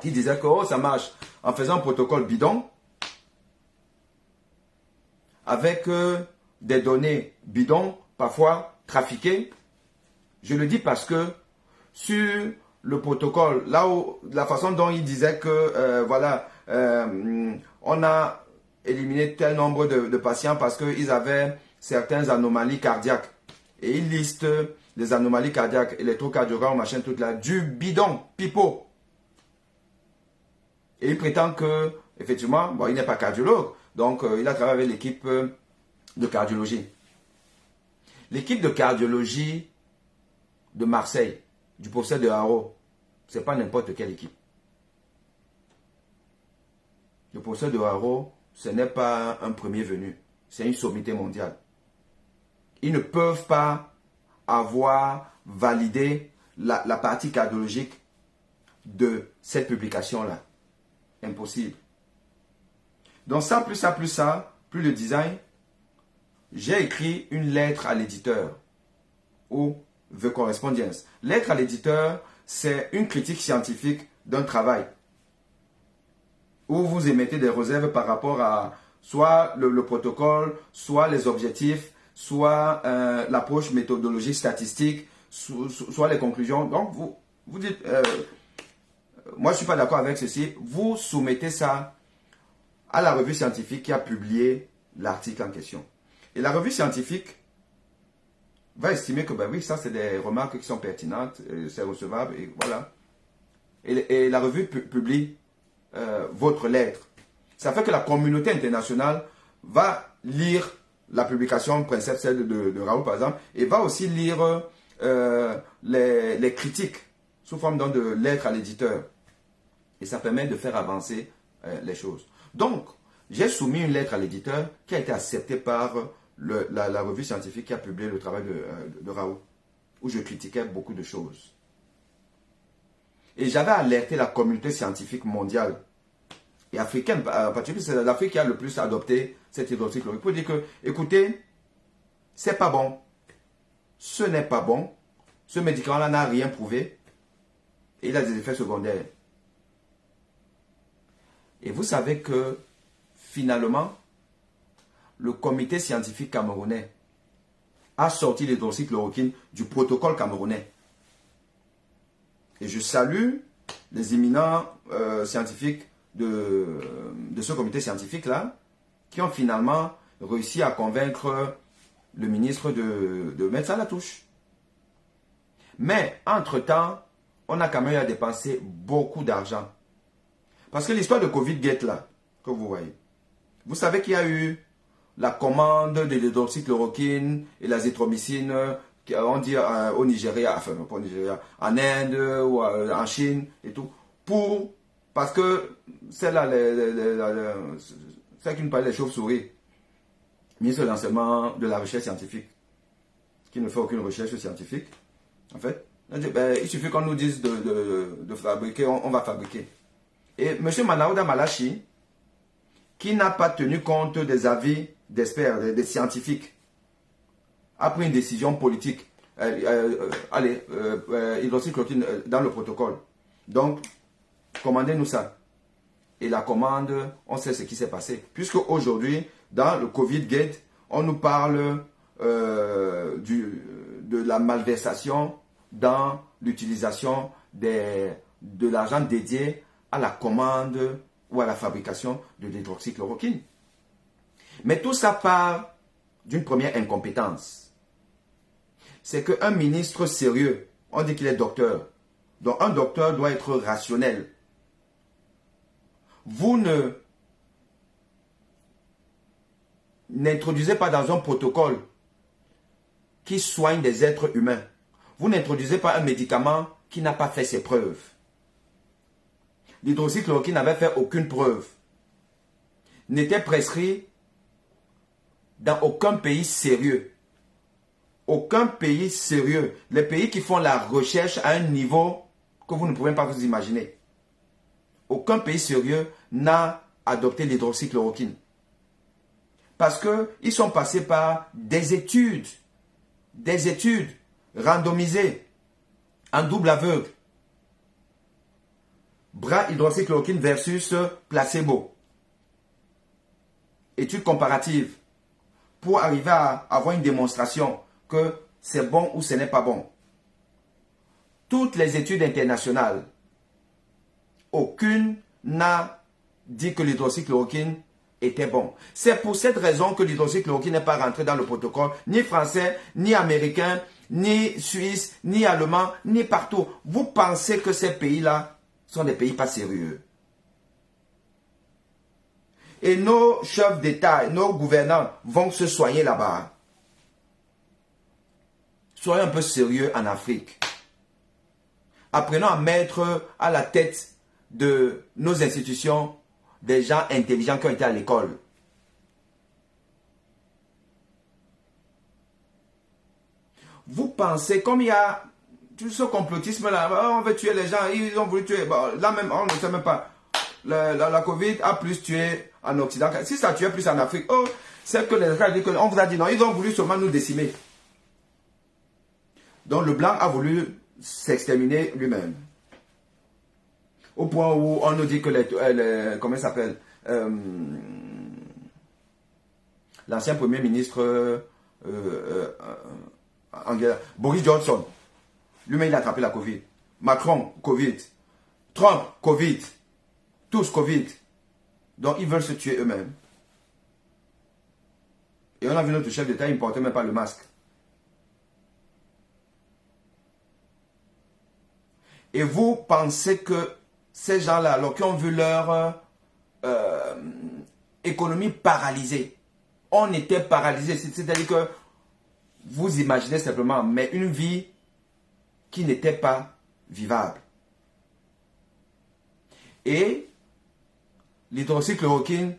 Speaker 1: qui disait que oh, ça marche en faisant un protocole bidon, avec des données bidons, parfois trafiquées. Je le dis parce que sur le protocole, là où la façon dont il disait que on a éliminé tel nombre de patients parce qu'ils avaient certaines anomalies cardiaques. Et il liste des anomalies cardiaques, électrocardiogramme, machin, tout là, du bidon, pipeau. Et il prétend que, effectivement, bon, il n'est pas cardiologue, donc il a travaillé avec l'équipe de cardiologie. L'équipe de cardiologie de Marseille, du professeur de Haro, ce n'est pas n'importe quelle équipe. Le professeur de Haro, ce n'est pas un premier venu, c'est une sommité mondiale. Ils ne peuvent pas avoir validé la partie cardiologique de cette publication-là. Impossible. Donc ça, plus le design, j'ai écrit une lettre à l'éditeur ou The Correspondence. Lettre à l'éditeur, c'est une critique scientifique d'un travail où vous émettez des réserves par rapport à soit le protocole, soit les objectifs, soit l'approche méthodologique statistique, soit les conclusions. Donc, vous dites, moi je ne suis pas d'accord avec ceci, vous soumettez ça à la revue scientifique qui a publié l'article en question. Et la revue scientifique va estimer que, ben oui, ça c'est des remarques qui sont pertinentes, c'est recevable, et voilà. Et la revue publie votre lettre. Ça fait que la communauté internationale va lire la publication Princesse, celle de Raoult par exemple, et va aussi lire les critiques sous forme donc de lettres à l'éditeur. Et ça permet de faire avancer les choses. Donc, j'ai soumis une lettre à l'éditeur qui a été acceptée par la revue scientifique qui a publié le travail de Raoult, où je critiquais beaucoup de choses. Et j'avais alerté la communauté scientifique mondiale et africaine, en particulier c'est l'Afrique qui a le plus adopté cette hydroxychloroquine, pour dire que, écoutez, c'est pas bon, ce n'est pas bon, ce médicament-là n'a rien prouvé, et il a des effets secondaires. Et vous savez que, finalement, le comité scientifique camerounais a sorti l'hydroxychloroquine du protocole camerounais. Et je salue les éminents scientifiques de ce comité scientifique-là, qui ont finalement réussi à convaincre le ministre de mettre ça à la touche. Mais, entre-temps, on a quand même eu à dépenser beaucoup d'argent. Parce que l'histoire de Covid-Gate, là, que vous voyez, vous savez qu'il y a eu la commande de l'hydroxychloroquine et l'azithromycine, on dit au Nigeria, enfin non pas au Nigeria, en Inde ou en Chine et tout, parce que celle-là, celle qui nous parlait des chauves-souris, ministre de l'enseignement, de la recherche scientifique, qui ne fait aucune recherche scientifique, en fait, il suffit qu'on nous dise de fabriquer, on va fabriquer. Et M. Manaouda Malachi, qui n'a pas tenu compte des avis d'experts, des scientifiques, a pris une décision politique. Hydroxychloroquine dans le protocole. Donc, commandez-nous ça. Et la commande, on sait ce qui s'est passé. Puisque aujourd'hui, dans le Covid-Gate, on nous parle de la malversation dans l'utilisation de l'argent dédié à la commande ou à la fabrication de l'hydroxychloroquine. Mais tout ça part d'une première incompétence. C'est qu'un ministre sérieux, on dit qu'il est docteur, donc un docteur doit être rationnel. Vous n'introduisez pas dans un protocole qui soigne des êtres humains. Vous n'introduisez pas un médicament qui n'a pas fait ses preuves. L'hydroxychloroquine n'avait fait aucune preuve. N'était prescrit dans aucun pays sérieux. Aucun pays sérieux. Les pays qui font la recherche à un niveau que vous ne pouvez pas vous imaginer. Aucun pays sérieux n'a adopté l'hydroxychloroquine. Parce qu'ils sont passés par des études randomisées, en double aveugle. Bras hydroxychloroquine versus placebo. Études comparatives pour arriver à avoir une démonstration que c'est bon ou ce n'est pas bon. Toutes les études internationales, aucune n'a dit que l'hydroxychloroquine était bon. C'est pour cette raison que l'hydroxychloroquine n'est pas rentrée dans le protocole, ni français, ni américain, ni suisse, ni allemand, ni partout. Vous pensez que ces pays-là sont des pays pas sérieux. Et nos chefs d'État, nos gouvernants vont se soigner là-bas. Soyons un peu sérieux en Afrique. Apprenons à mettre à la tête de nos institutions des gens intelligents qui ont été à l'école. Vous pensez, comme il y a tout ce complotisme-là, on veut tuer les gens, ils ont voulu tuer, bon, là même, on ne sait même pas. La Covid a plus tué en Occident. Si ça tuait plus en Afrique, c'est que les gens disent qu'on vous a dit non, ils ont voulu seulement nous décimer. Donc le blanc a voulu s'exterminer lui-même. Au point où on nous dit que comment il s'appelle, l'ancien premier ministre Boris Johnson, lui-même il a attrapé la Covid. Macron, Covid. Trump, Covid. Tous Covid. Donc ils veulent se tuer eux-mêmes. Et on a vu notre chef d'État, il ne portait même pas le masque. Et vous pensez que ces gens-là, alors qui ont vu leur économie paralysée, on était paralysé. C'est-à-dire que vous imaginez simplement, mais une vie qui n'étaient pas vivables. Et l'hydroxychloroquine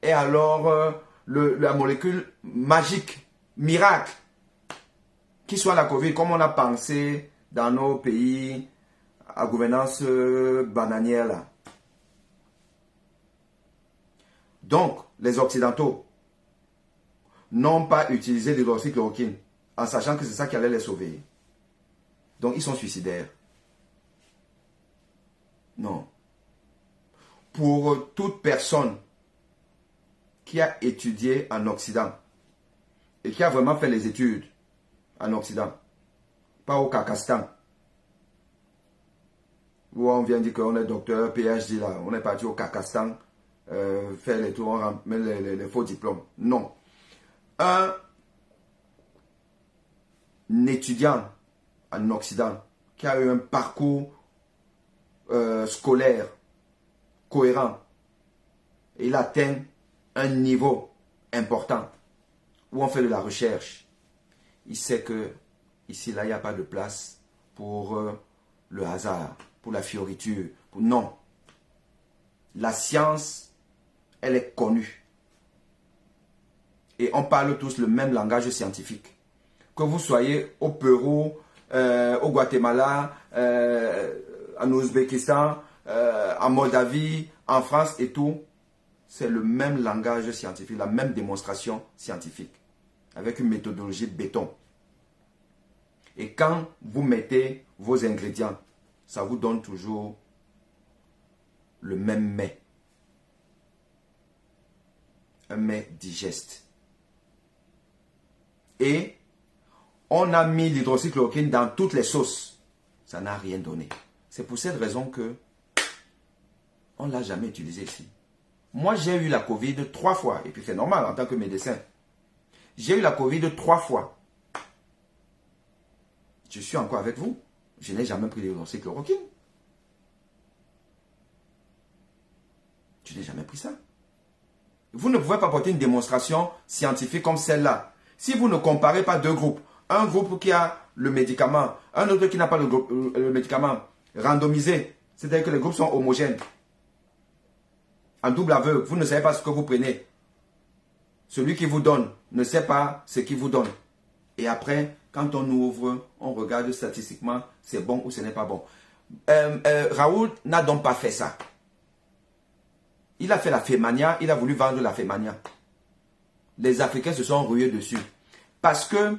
Speaker 1: est alors la molécule magique, miracle, qui soit la Covid, comme on a pensé dans nos pays à gouvernance bananière là. Donc, les Occidentaux n'ont pas utilisé l'hydroxychloroquine en sachant que c'est ça qui allait les sauver. Donc, ils sont suicidaires. Non. Pour toute personne qui a étudié en Occident et qui a vraiment fait les études en Occident, pas au Kakistan, où on vient dire qu'on est docteur, PhD là, on est parti au Kakistan, faire les tours, on met les faux diplômes. Non. Un étudiant en Occident qui a eu un parcours scolaire cohérent et il atteint un niveau important où on fait de la recherche, il sait que ici là il n'y a pas de place pour le hasard, pour la fioriture, non. La science, elle est connue et on parle tous le même langage scientifique. Que vous soyez au Pérou, au Guatemala, en Ouzbékistan, en Moldavie, en France et tout, c'est le même langage scientifique, la même démonstration scientifique, avec une méthodologie béton. Et quand vous mettez vos ingrédients, ça vous donne toujours le même mets. Un mets digeste. Et on a mis l'hydroxychloroquine dans toutes les sauces. Ça n'a rien donné. C'est pour cette raison que on ne l'a jamais utilisé ici. Moi, j'ai eu la Covid 3 fois. Et puis, c'est normal en tant que médecin. J'ai eu la Covid 3 fois. Je suis encore avec vous. Je n'ai jamais pris l'hydroxychloroquine. Je n'ai jamais pris ça. Vous ne pouvez pas porter une démonstration scientifique comme celle-là. Si vous ne comparez pas deux groupes, un groupe qui a le médicament, un autre qui n'a pas le médicament, randomisé, c'est-à-dire que les groupes sont homogènes. En double aveugle, vous ne savez pas ce que vous prenez. Celui qui vous donne ne sait pas ce qu'il vous donne. Et après, quand on ouvre, on regarde statistiquement, c'est bon ou ce n'est pas bon. Raoult n'a donc pas fait ça. Il a fait la Fémania, il a voulu vendre la Fémania. Les Africains se sont rués dessus. Parce que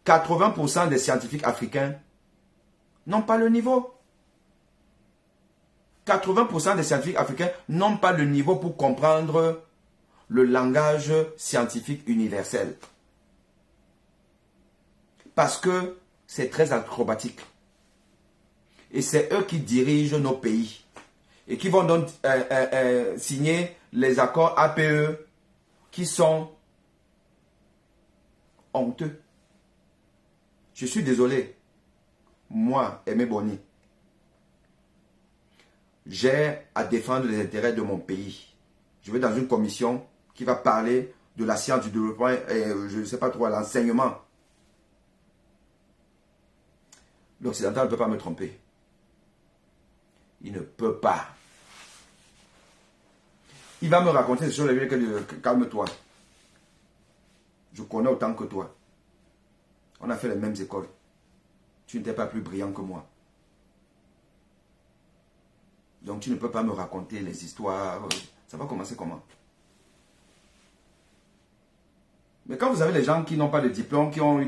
Speaker 1: 80% des scientifiques africains n'ont pas le niveau. 80% des scientifiques africains n'ont pas le niveau pour comprendre le langage scientifique universel. Parce que c'est très acrobatique. Et c'est eux qui dirigent nos pays. Et qui vont donc signer les accords APE qui sont honteux. Je suis désolé. Moi, Aimé Boni, j'ai à défendre les intérêts de mon pays. Je vais dans une commission qui va parler de la science, du développement et je ne sais pas trop, l'enseignement. L'Occidental ne peut pas me tromper. Il ne peut pas. Il va me raconter sur les que calme-toi. Je connais autant que toi. On a fait les mêmes écoles. Tu n'étais pas plus brillant que moi. Donc tu ne peux pas me raconter les histoires. Ça va commencer comment? Mais quand vous avez les gens qui n'ont pas de diplôme, qui ont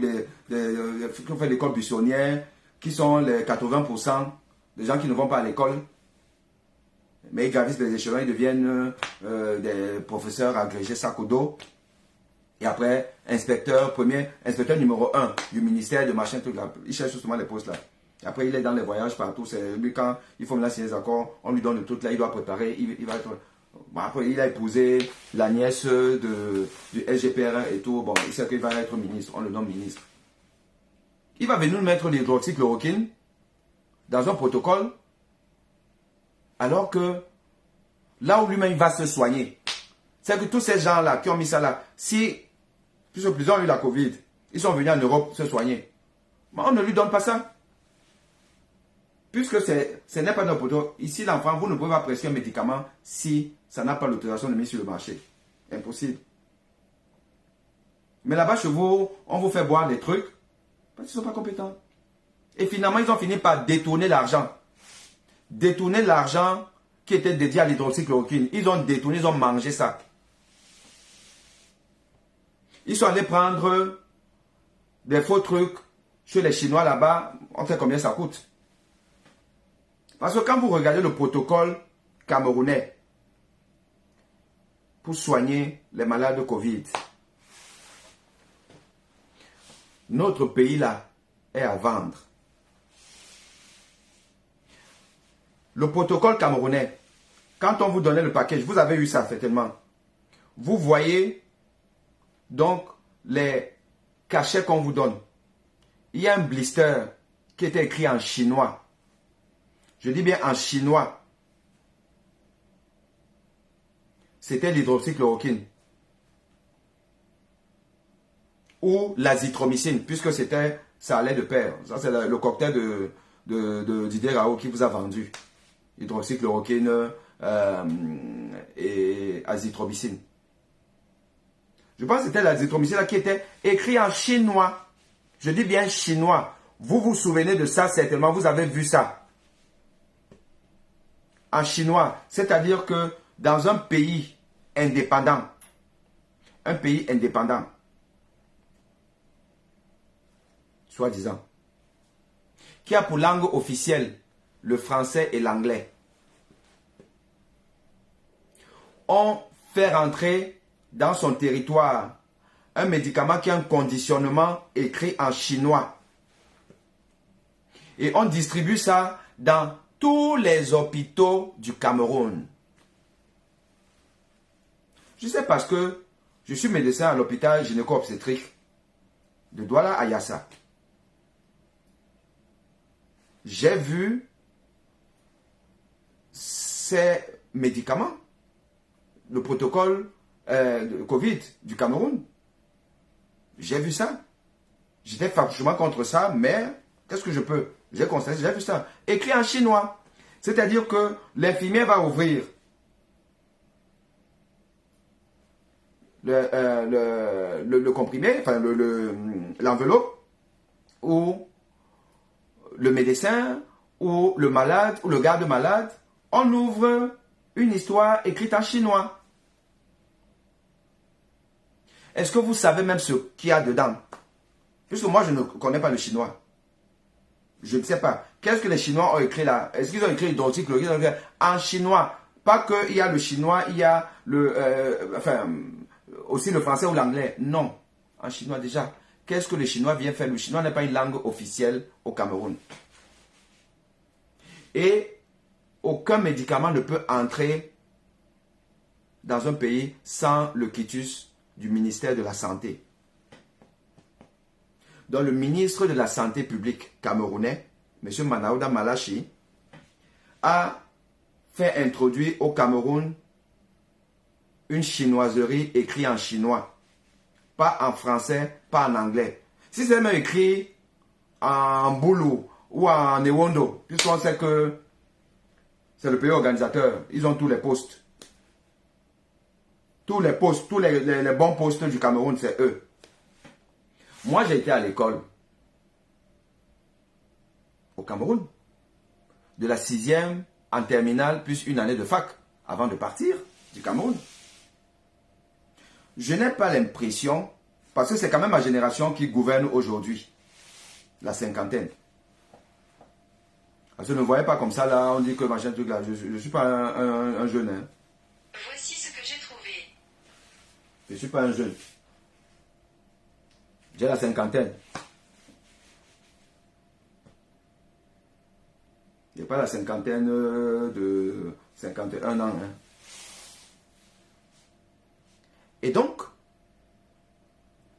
Speaker 1: fait l'école buissonnière, qui sont les 80% des gens qui ne vont pas à l'école, mais ils gravissent les échelons, ils deviennent des professeurs agrégés sac au dos. Et après, inspecteur numéro 1 du ministère de machin, tout là. Il cherche justement les postes là. Et après, il est dans les voyages partout. C'est lui, quand il faut maintenant signer les accords, on lui donne le truc là, il doit préparer. Il va être... Bon, après, il a épousé la nièce du SGPR et tout. Bon, il sait qu'il va être ministre. On le nomme ministre. Il va venir nous mettre l'hydroxychloroquine dans un protocole, alors que là où lui-même il va se soigner, c'est que tous ces gens-là qui ont mis ça là, si plusieurs ont eu la Covid, ils sont venus en Europe se soigner, mais on ne lui donne pas ça. puisque ce n'est pas notre protocole, ici l'enfant, vous ne pouvez pas prescrire un médicament si ça n'a pas l'autorisation de mise sur le marché. Impossible. Mais là-bas, chez vous, on vous fait boire des trucs parce qu'ils ne sont pas compétents. Et finalement, ils ont fini par détourner l'argent. Détourner l'argent qui était dédié à l'hydroxychloroquine. Ils ont détourné, ils ont mangé ça. Ils sont allés prendre des faux trucs chez les Chinois là-bas. On sait combien ça coûte. Parce que quand vous regardez le protocole camerounais pour soigner les malades de Covid, notre pays là est à vendre. Le protocole camerounais, quand on vous donnait le package, vous avez eu ça certainement. Vous voyez donc les cachets qu'on vous donne. Il y a un blister qui était écrit en chinois. Je dis bien en chinois. C'était l'hydroxychloroquine. Ou l'azithromycine, puisque ça allait de pair. Ça, c'est le cocktail de Didier Raoult qui vous a vendu. Hydroxychloroquine et azithromycine. Je pense que c'était l'azithromycine qui était écrit en chinois. Je dis bien chinois. Vous vous souvenez de ça certainement, vous avez vu ça. En chinois, c'est-à-dire que dans un pays indépendant, soi-disant, qui a pour langue officielle le français et l'anglais, on fait rentrer dans son territoire un médicament qui a un conditionnement écrit en chinois. Et on distribue ça dans tous les hôpitaux du Cameroun. Je sais parce que je suis médecin à l'hôpital gynéco-obstétrique de Douala à Yassa. J'ai vu ces médicaments, le protocole de Covid du Cameroun. J'ai vu ça. J'étais farouchement contre ça, mais qu'est-ce que je peux? J'ai constaté, j'ai vu ça. Écrit en chinois. C'est-à-dire que l'infirmière va ouvrir le comprimé, enfin l'enveloppe, ou le médecin, ou le malade, ou le garde malade, on ouvre une histoire écrite en chinois. Est-ce que vous savez même ce qu'il y a dedans? Puisque moi, je ne connais pas le chinois. Je ne sais pas. Qu'est-ce que les Chinois ont écrit là? Est-ce qu'ils ont écrit hydroxychloroquine en chinois? Pas qu'il y a le chinois, il y a aussi le français ou l'anglais. Non. En chinois déjà. Qu'est-ce que le chinois vient faire? Le chinois n'est pas une langue officielle au Cameroun. Et aucun médicament ne peut entrer dans un pays sans le quitus du ministère de la Santé. Donc le ministre de la Santé publique camerounais, M. Manaouda Malachi, a fait introduire au Cameroun une chinoiserie écrite en chinois. Pas en français, pas en anglais. Si c'est même écrit en boulou ou en ewondo, puisqu'on sait que c'est le pays organisateur, ils ont tous les postes. Tous les postes, tous les bons postes du Cameroun, c'est eux. Moi, j'ai été à l'école au Cameroun, de la 6e en terminale, plus une année de fac, avant de partir du Cameroun. Je n'ai pas l'impression, parce que c'est quand même ma génération qui gouverne aujourd'hui, la cinquantaine. Parce que ne voyez pas comme ça, là, on dit que machin truc là, je ne suis pas un jeune. Hein.
Speaker 3: Voici ce que j'ai trouvé.
Speaker 1: Je ne suis pas un jeune. J'ai la cinquantaine. Il n'y a pas la cinquantaine de 51 ans. Hein. Et donc,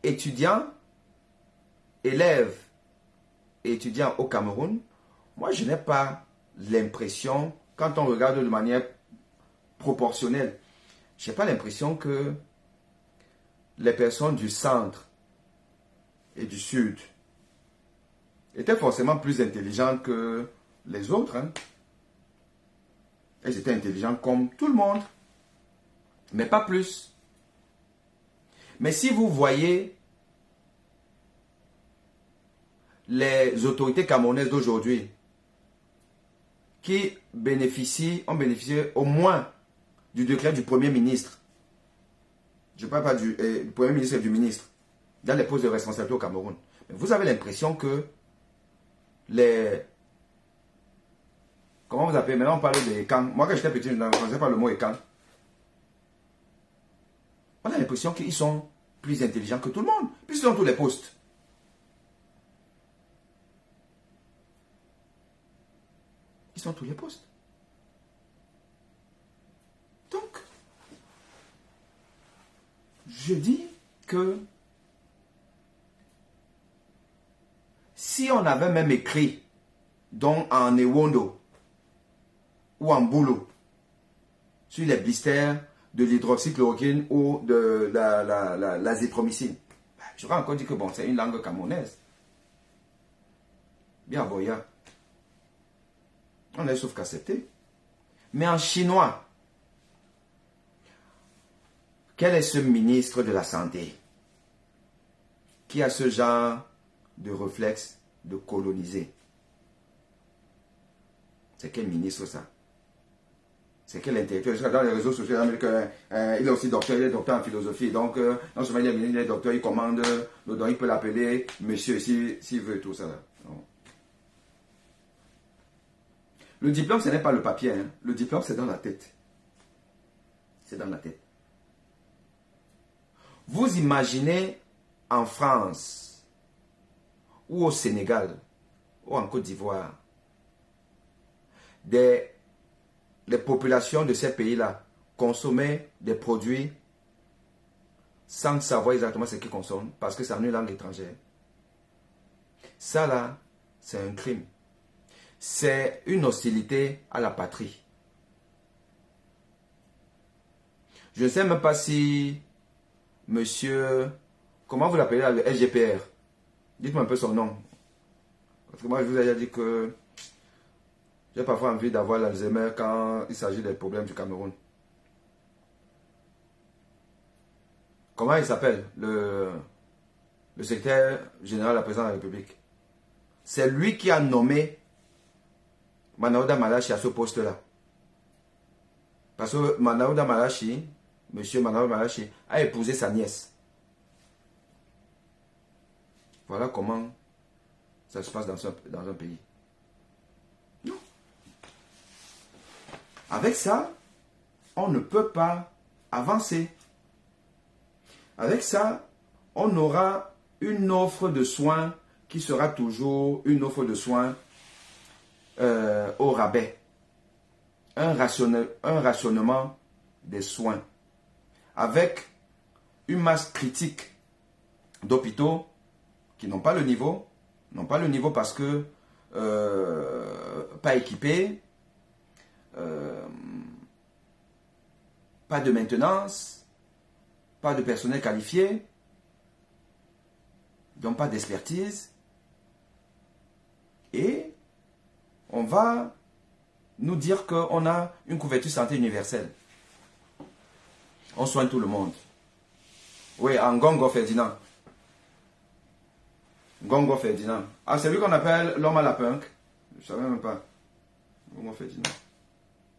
Speaker 1: étudiants, élèves et étudiants au Cameroun, moi je n'ai pas l'impression, quand on regarde de manière proportionnelle, je n'ai pas l'impression que les personnes du centre et du sud étaient forcément plus intelligentes que les autres. Hein. Elles étaient intelligentes comme tout le monde. Mais pas plus. Mais si vous voyez les autorités camerounaises d'aujourd'hui qui ont bénéficié au moins du décret du Premier ministre. Je ne parle pas du Premier ministre et du ministre dans les postes de responsabilité au Cameroun. Mais vous avez l'impression que comment vous appelez? Maintenant on parle des camps. Moi quand j'étais petit, je ne connaissais pas le mot camp. On a l'impression qu'ils sont plus intelligents que tout le monde, puisqu'ils ont tous les postes. Ils sont tous les postes. Donc, je dis que si on avait même écrit donc en Ewondo ou en Boulot sur les blisters de l'hydroxychloroquine ou de l'azithromycine, j'aurais encore dit que bon, c'est une langue camerounaise. Bien boya. On est sauf qu'accepter. Mais en chinois, quel est ce ministre de la Santé qui a ce genre de réflexe de coloniser? C'est quel ministre ça? C'est quel intellectuel? Dans les réseaux sociaux, il est aussi docteur, il est docteur en philosophie. Donc, non seulement il est ministre, il est docteur, il commande, donc il peut l'appeler monsieur s'il veut tout ça. Non. Le diplôme, ce n'est pas le papier. Hein. Le diplôme, c'est dans la tête. C'est dans la tête. Vous imaginez en France, ou au Sénégal, ou en Côte d'Ivoire, les populations de ces pays-là consommer des produits sans savoir exactement ce qu'ils consomment, parce que c'est en une langue étrangère. Ça là, c'est un crime. C'est une hostilité à la patrie. Je ne sais même pas si monsieur, comment vous l'appelez là, le SGPR? Dites-moi un peu son nom. Parce que moi, je vous ai déjà dit que j'ai parfois envie d'avoir l'Alzheimer quand il s'agit des problèmes du Cameroun. Comment il s'appelle? Le secrétaire général de la présidence de la République. C'est lui qui a nommé Manaouda Malachi à ce poste-là. Parce que Manaouda Malachi, monsieur Manaouda Malachi, a épousé sa nièce. Voilà comment ça se passe dans un pays. Non. Avec ça, on ne peut pas avancer. Avec ça, on aura une offre de soins qui sera toujours une offre de soins au rabais. Un rationnement des soins. Avec une masse critique d'hôpitaux qui n'ont pas le niveau. N'ont pas le niveau parce que pas équipés, pas de maintenance, pas de personnel qualifié, donc pas d'expertise. Et on va nous dire qu'on a une couverture santé universelle. On soigne tout le monde. Oui, en Gongo Ferdinand. Gongo Ferdinand. Ah, c'est lui qu'on appelle l'homme à la punk. Je ne savais même pas. Gongo Ferdinand.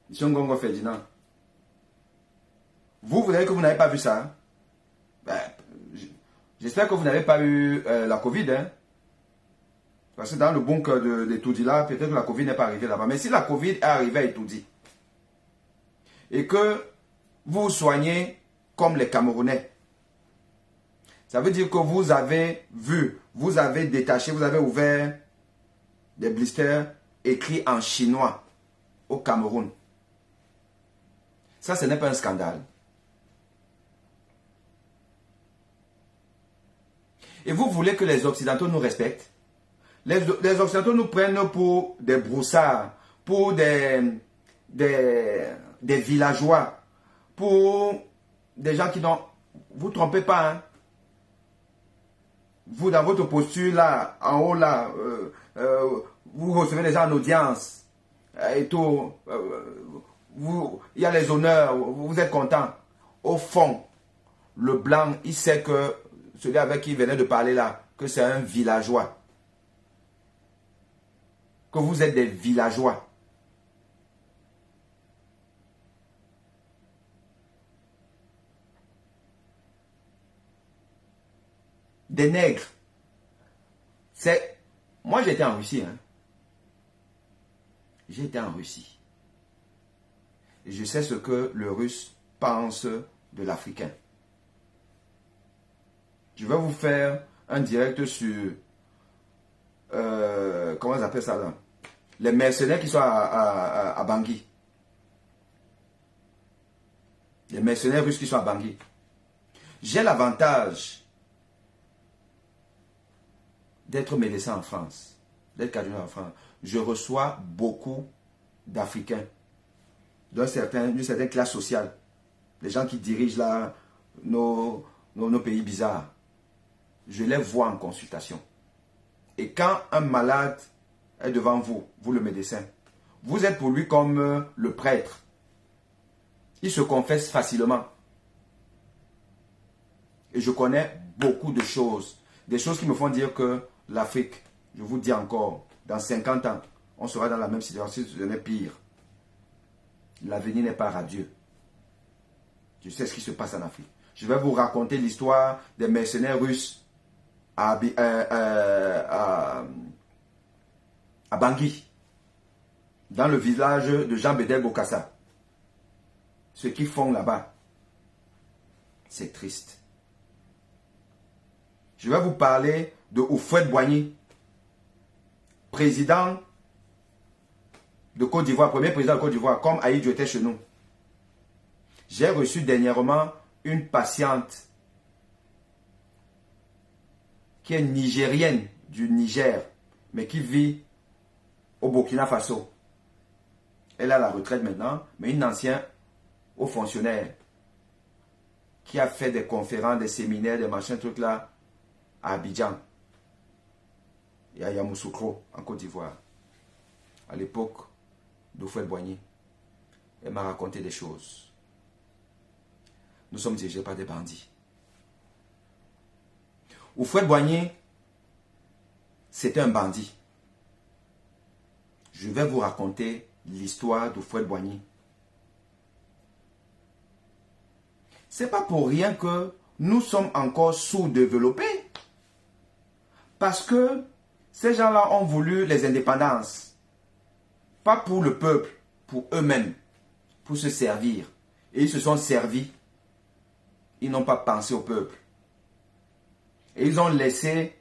Speaker 1: Mission Gongo Ferdinand. Vous avez que vous n'avez pas vu ça. Hein? Ben, j'espère que vous n'avez pas eu la Covid. Hein? Parce que dans le bunker de Toudi là, peut-être que la Covid n'est pas arrivée là-bas. Mais si la Covid est arrivée à Toudi, et que vous vous soignez comme les Camerounais, ça veut dire que vous avez vu, vous avez détaché, vous avez ouvert des blisters écrits en chinois au Cameroun. Ça, ce n'est pas un scandale. Et vous voulez que les Occidentaux nous respectent? Les Occidentaux nous prennent pour des broussards, pour des villageois, pour des gens qui n'ont... Vous ne trompez pas, hein? Vous, dans votre posture là, en haut là, vous recevez les gens en audience et tout. Il y a les honneurs, vous êtes content. Au fond, le blanc, il sait que celui avec qui il venait de parler là, que c'est un villageois. Que vous êtes des villageois. Des nègres. Moi, j'étais en Russie. Hein. J'étais en Russie. Et je sais ce que le Russe pense de l'Africain. Je vais vous faire un direct sur... comment ils appellent ça là? Les mercenaires qui sont à Bangui. Les mercenaires russes qui sont à Bangui. J'ai l'avantage d'être médecin en France, d'être cardiologue en France. Je reçois beaucoup d'Africains d'une certaine classe sociale. Les gens qui dirigent là nos pays bizarres. Je les vois en consultation. Et quand un malade est devant vous, vous le médecin, vous êtes pour lui comme le prêtre. Il se confesse facilement. Et je connais beaucoup de choses. Des choses qui me font dire que l'Afrique, je vous dis encore, dans 50 ans, on sera dans la même situation, si ce n'est pire. L'avenir n'est pas radieux. Je sais ce qui se passe en Afrique. Je vais vous raconter l'histoire des mercenaires russes à Bangui, dans le village de Jean-Bédel Bokassa. Ce qu'ils font là-bas, c'est triste. Je vais vous parler de Houphouët-Boigny, président de Côte d'Ivoire, premier président de Côte d'Ivoire, comme Aïdjo était chez nous. J'ai reçu dernièrement une patiente qui est nigérienne du Niger, mais qui vit au Burkina Faso. Elle est à la retraite maintenant, mais une ancienne haut fonctionnaire qui a fait des conférences, des séminaires, des machins, trucs là, à Abidjan et à Yamoussoukro, en Côte d'Ivoire. À l'époque d'Houphouët-Boigny. Elle m'a raconté des choses. Nous sommes dirigés par des bandits. Houphouët-Boigny, c'était un bandit. Je vais vous raconter l'histoire d'Houphouët-Boigny. C'est pas pour rien que nous sommes encore sous-développés. Parce que ces gens-là ont voulu les indépendances. Pas pour le peuple, pour eux-mêmes, pour se servir. Et ils se sont servis. Ils n'ont pas pensé au peuple. Et ils ont laissé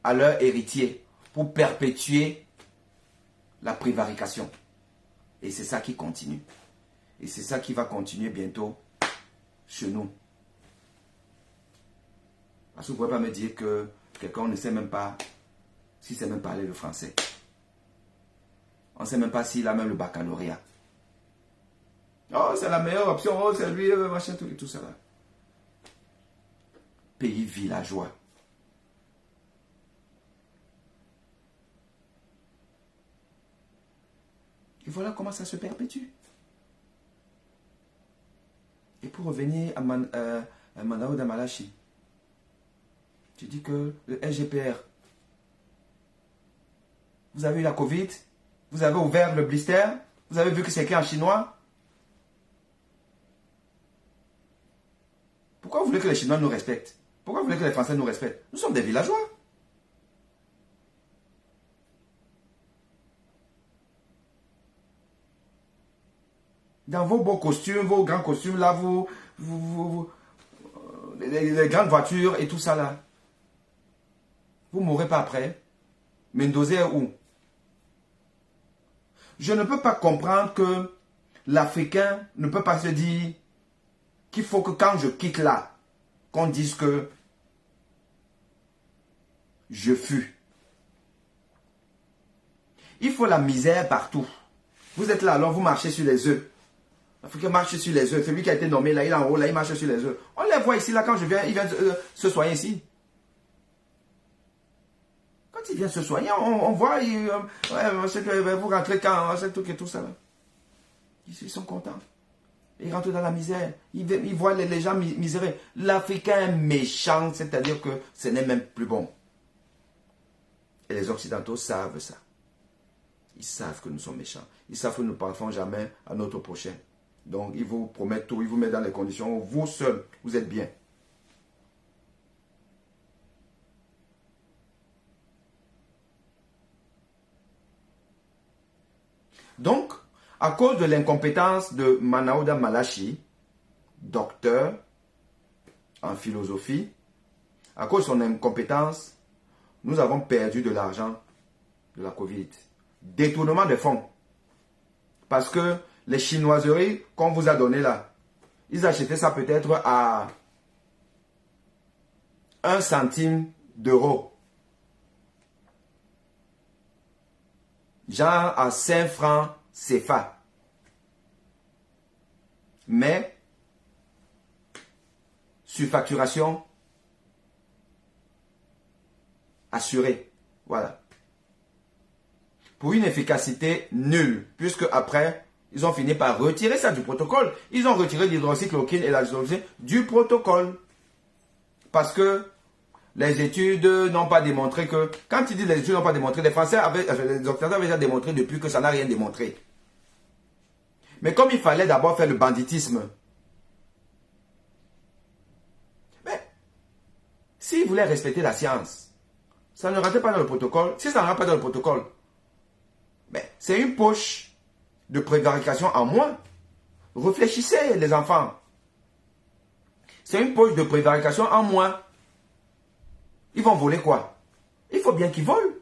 Speaker 1: à leur héritier pour perpétuer la prévarication. Et c'est ça qui continue. Et c'est ça qui va continuer bientôt chez nous. Parce que vous ne pouvez pas me dire que quelqu'un ne sait même pas s'il sait même parler le français. On ne sait même pas s'il a même le baccalauréat. Oh, c'est la meilleure option. Oh, c'est lui, machin, tout ça là. Pays villageois. Et voilà comment ça se perpétue. Et pour revenir à Mandao Damalachi, tu dis que le SGPR, vous avez eu la Covid, vous avez ouvert le blister, vous avez vu que c'est écrit en chinois. Pourquoi vous voulez que les Chinois nous respectent? Pourquoi vous voulez que les Français nous respectent? Nous sommes des villageois. Dans vos beaux costumes, vos grands costumes, là, les grandes voitures et tout ça, là. Vous ne mourrez pas après. Mendoza est où? Je ne peux pas comprendre que l'Africain ne peut pas se dire qu'il faut que quand je quitte là, qu'on dise que je fuis. Il faut la misère partout. Vous êtes là, alors vous marchez sur les œufs. L'Africain marche sur les œufs. Celui qui a été nommé là, il est en haut, là, il marche sur les œufs. On les voit ici, là, quand je viens, il vient se soigner ici. Quand il vient se soigner, on voit, vous rentrez quand, c'est tout et tout ça. Là. Ils sont contents. Ils rentrent dans la misère. Ils voient les gens miséreux. L'Africain est méchant, c'est-à-dire que ce n'est même plus bon. Et les Occidentaux savent ça. Ils savent que nous sommes méchants. Ils savent que nous ne pensons jamais à notre prochain. Donc, ils vous promettent tout. Ils vous mettent dans les conditions où vous seuls, vous êtes bien. Donc, à cause de l'incompétence de Manaouda Malachi, docteur en philosophie, à cause de son incompétence, nous avons perdu de l'argent de la Covid. Détournement de fonds. Parce que les chinoiseries qu'on vous a données là, ils achetaient ça peut-être à 1 centime d'euro. Genre à 5 francs CFA. Mais, surfacturation assurée. Voilà. Pour une efficacité nulle, puisque après, ils ont fini par retirer ça du protocole. Ils ont retiré l'hydroxychloroquine et la l'hydroxychloroquine du protocole. Parce que les études n'ont pas démontré que... Quand ils disent les études n'ont pas démontré, les Français les Occidentaux avaient déjà démontré depuis que ça n'a rien démontré. Mais comme il fallait d'abord faire le banditisme, mais s'ils voulaient respecter la science, ça ne rentrait pas dans le protocole. Si ça ne rentre pas dans le protocole, mais c'est une poche de prévarication en moins. Réfléchissez, les enfants. C'est une poche de prévarication en moins. Ils vont voler quoi? Il faut bien qu'ils volent.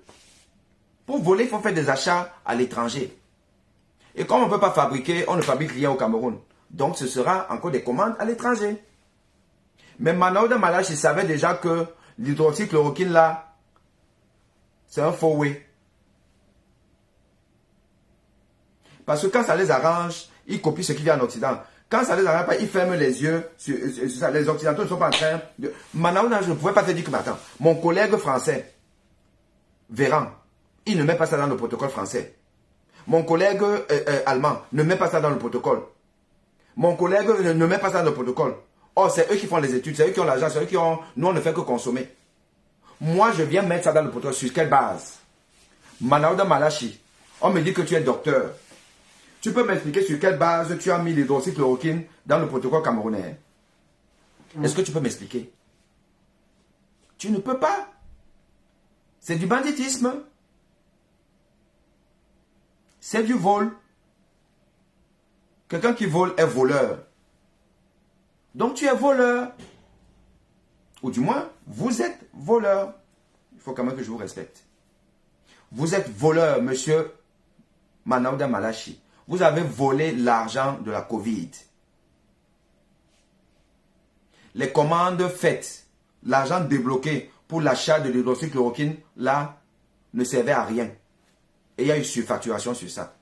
Speaker 1: Pour voler, il faut faire des achats à l'étranger. Et comme on ne peut pas fabriquer, on ne fabrique rien au Cameroun. Donc ce sera encore des commandes à l'étranger. Mais Manaouda Malachi savait déjà que l'hydroxychloroquine là, c'est un faux way. Parce que quand ça les arrange, ils copient ce qui vient en Occident. Quand ça les arrange pas, ils ferment les yeux sur ça. Les Occidentaux ne sont pas en train de... Manaouda, je ne pouvais pas te dire que, attends, mon collègue français, Véran, il ne met pas ça dans le protocole français. Mon collègue allemand ne met pas ça dans le protocole. Mon collègue ne met pas ça dans le protocole. Oh, c'est eux qui font les études, c'est eux qui ont l'argent, c'est eux qui ont... Nous, on ne fait que consommer. Moi, je viens mettre ça dans le protocole. Sur quelle base? Manaouda Malachi, on me dit que tu es docteur. Tu peux m'expliquer sur quelle base tu as mis l'hydroxychloroquine dans le protocole camerounais? Est-ce que tu peux m'expliquer? Tu ne peux pas. C'est du banditisme. C'est du vol. Quelqu'un qui vole est voleur. Donc tu es voleur. Ou du moins, vous êtes voleur. Il faut quand même que je vous respecte. Vous êtes voleur, monsieur Manaouda Malachi. Vous avez volé l'argent de la Covid. Les commandes faites, l'argent débloqué pour l'achat de l'hydroxychloroquine, là, ne servait à rien. Et il y a eu surfacturation sur ça.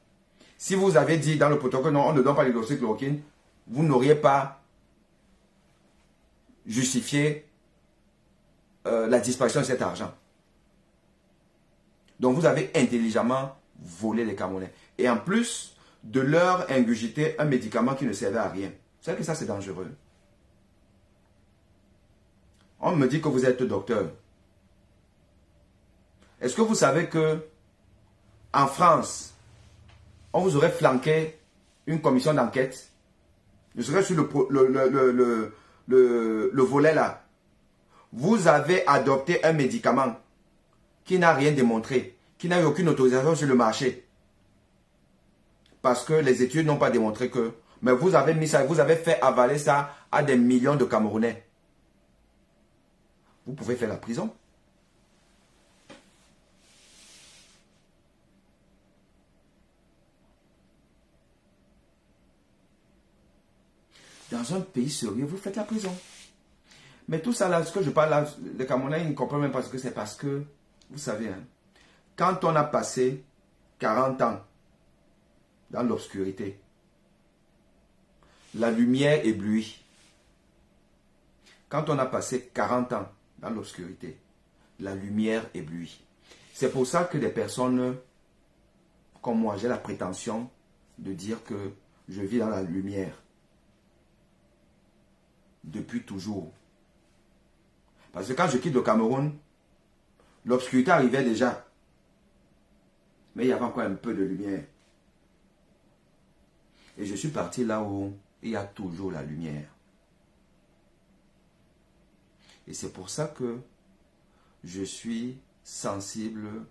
Speaker 1: Si vous avez dit dans le protocole, non, on ne donne pas l'hydroxychloroquine, vous n'auriez pas justifié la disparition de cet argent. Donc vous avez intelligemment volé les Camerounais. Et en plus de leur ingurgiter un médicament qui ne servait à rien. Vous savez que ça c'est dangereux. On me dit que vous êtes docteur. Est-ce que vous savez que en France, on vous aurait flanqué une commission d'enquête? Je serais sur le volet là. Vous avez adopté un médicament qui n'a rien démontré, qui n'a eu aucune autorisation sur le marché. Parce que les études n'ont pas démontré que... Mais vous avez mis ça, vous avez fait avaler ça à des millions de Camerounais. Vous pouvez faire la prison. Dans un pays sérieux, vous faites la prison. Mais tout ça là, ce que je parle là, les Camerounais, ils ne comprennent même pas ce que c'est parce que, vous savez, hein, quand on a passé 40 ans dans l'obscurité, la lumière éblouit. Quand on a passé 40 ans dans l'obscurité, la lumière éblouit. C'est pour ça que des personnes comme moi, j'ai la prétention de dire que je vis dans la lumière. Depuis toujours. Parce que quand je quitte le Cameroun, l'obscurité arrivait déjà. Mais il y avait encore un peu de lumière. Et je suis parti là où il y a toujours la lumière. Et c'est pour ça que je suis sensible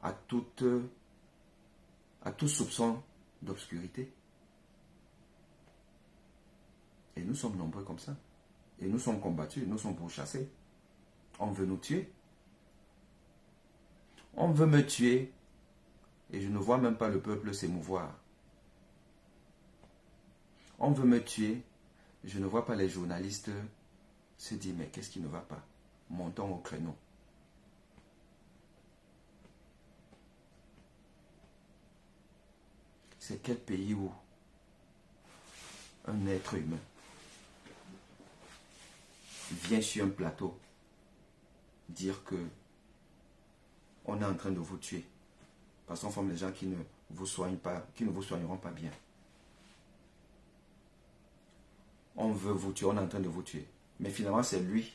Speaker 1: à tout soupçon d'obscurité. Et nous sommes nombreux comme ça. Et nous sommes combattus, nous sommes pourchassés. On veut nous tuer. On veut me tuer. Et je ne vois même pas le peuple s'émouvoir. On veut me tuer. Je ne vois pas les journalistes se dire, mais qu'est-ce qui ne va pas? Montons au créneau. C'est quel pays où un être humain vient sur un plateau dire que on est en train de vous tuer parce qu'on forme des gens qui ne vous soignent pas, qui ne vous soigneront pas bien. On veut vous tuer, on est en train de vous tuer. Mais finalement, c'est lui.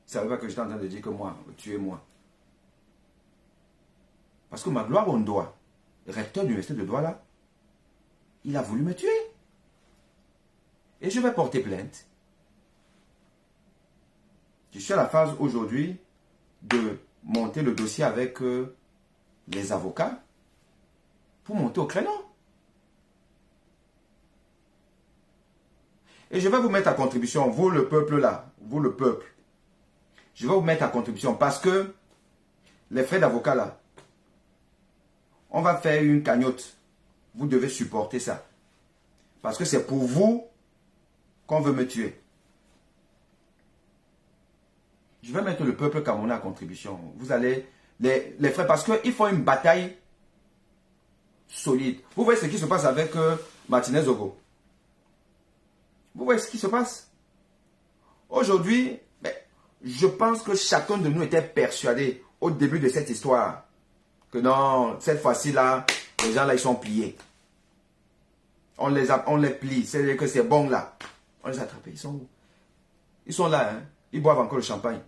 Speaker 1: Ça ne veut pas que j'étais en train de dire que moi, tuez-moi. Parce que Magloire Ondoa, recteur de l'université de Douala, il a voulu me tuer. Et je vais porter plainte. Je suis à la phase aujourd'hui de monter le dossier avec les avocats pour monter au créneau. Et je vais vous mettre à contribution, vous le peuple là, vous le peuple. Je vais vous mettre à contribution parce que les frais d'avocat là, on va faire une cagnotte. Vous devez supporter ça. Parce que c'est pour vous qu'on veut me tuer. Je vais mettre le peuple camerounais à contribution. Vous allez, les frais, parce qu'il faut une bataille solide. Vous voyez ce qui se passe avec Martinez Ogo. Vous voyez ce qui se passe. Aujourd'hui, je pense que chacun de nous était persuadé au début de cette histoire que non, cette fois-ci là, les gens là, ils sont pliés. On les plie, c'est-à-dire que c'est bon là. On les a attrapés, ils sont où? Ils sont là, hein? Ils boivent encore le champagne.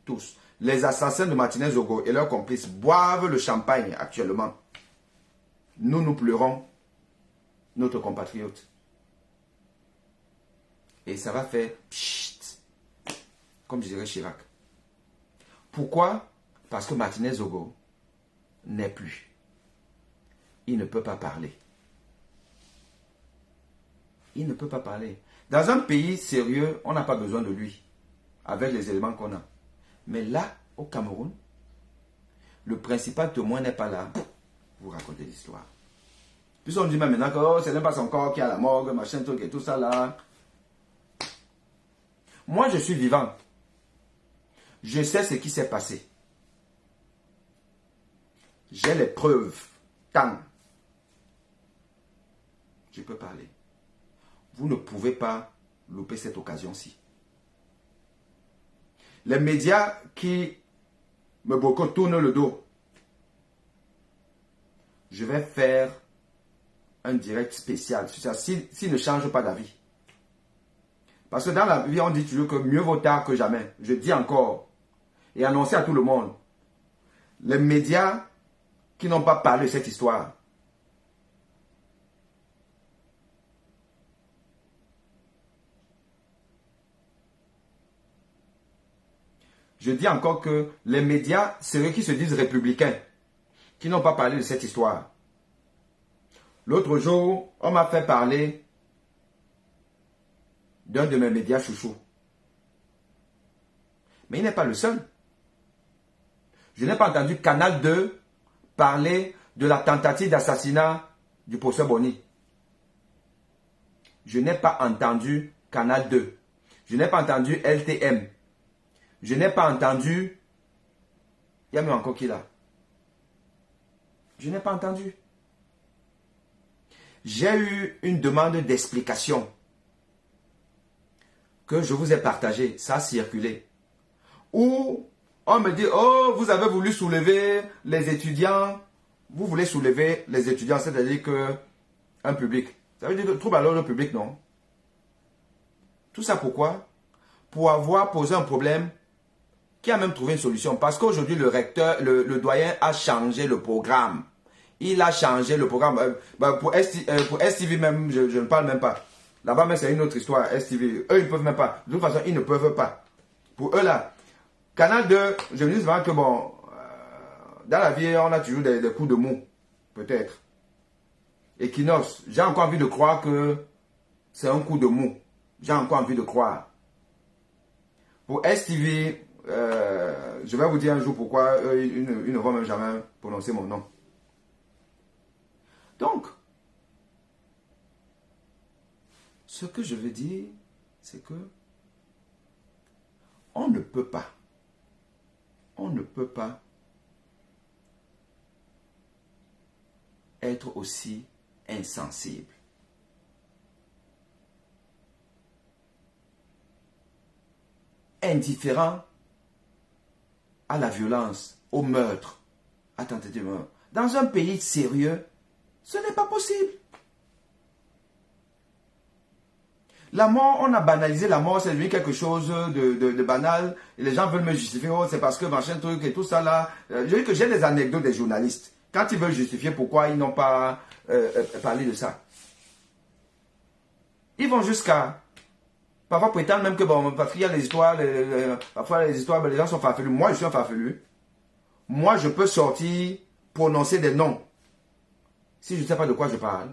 Speaker 1: Tous. Les assassins de Martinez Ogo et leurs complices boivent le champagne actuellement. Nous, nous pleurons notre compatriote. Et ça va faire pchit, comme dirait Chirac. Pourquoi? Parce que Martinez Ogo n'est plus. Il ne peut pas parler. Il ne peut pas parler. Dans un pays sérieux, on n'a pas besoin de lui, avec les éléments qu'on a. Mais là, au Cameroun, le principal témoin n'est pas là. Vous racontez l'histoire. Puis on dit même maintenant que oh, c'est même pas son corps qui est à la morgue, machin, truc et tout ça là. Moi, je suis vivant. Je sais ce qui s'est passé. J'ai les preuves. Tant. Je peux parler. Vous ne pouvez pas louper cette occasion-ci. Les médias qui me boycottent tournent le dos. Je vais faire un direct spécial sur ça, s'il ne change pas d'avis. Parce que dans la vie, on dit toujours que mieux vaut tard que jamais. Je dis encore, et annoncer à tout le monde, les médias qui n'ont pas parlé de cette histoire, je dis encore que les médias, c'est eux qui se disent républicains, qui n'ont pas parlé de cette histoire. L'autre jour, on m'a fait parler d'un de mes médias chouchous. Mais il n'est pas le seul. Je n'ai pas entendu Canal 2 parler de la tentative d'assassinat du professeur Boni. Je n'ai pas entendu Canal 2. Je n'ai pas entendu LTM. Je n'ai pas entendu... Il y a même encore qui là? Je n'ai pas entendu. J'ai eu une demande d'explication que je vous ai partagée. Ça a circulé. Où On me dit, oh, vous avez voulu soulever les étudiants. Vous voulez soulever les étudiants, c'est-à-dire que un public. Ça veut dire que trouble à l'ordre public, non? Tout ça pourquoi? Pour avoir posé un problème qui a même trouvé une solution. Parce qu'aujourd'hui, le recteur, le doyen a changé le programme. Il a changé le programme. Pour STV même, je ne parle même pas. Là-bas, mais c'est une autre histoire, STV. Eux, ils ne peuvent même pas. De toute façon, ils ne peuvent pas. Pour eux, là, Canal 2, je me dis souvent que bon, dans la vie, on a toujours des coups de mou. Peut-être. Equinox, j'ai encore envie de croire que c'est un coup de mou. J'ai encore envie de croire. Pour STV, je vais vous dire un jour pourquoi ils ne vont même jamais prononcer mon nom. Donc, ce que je veux dire, c'est que on ne peut pas être aussi insensible. Indifférent à la violence, au meurtre, à tentative de meurtre. Dans un pays sérieux, ce n'est pas possible. La mort, on a banalisé la mort, c'est devenu quelque chose de banal. Et les gens veulent me justifier, oh, c'est parce que machin truc et tout ça là. Je dis que j'ai des anecdotes des journalistes. Quand ils veulent justifier pourquoi ils n'ont pas parlé de ça. Ils vont jusqu'à parfois prétendre même que bon, parce qu'il y a les histoires, parfois les histoires, les gens sont farfelus. Moi, je suis un farfelu. Moi, je peux sortir, prononcer des noms. Si je ne sais pas de quoi je parle.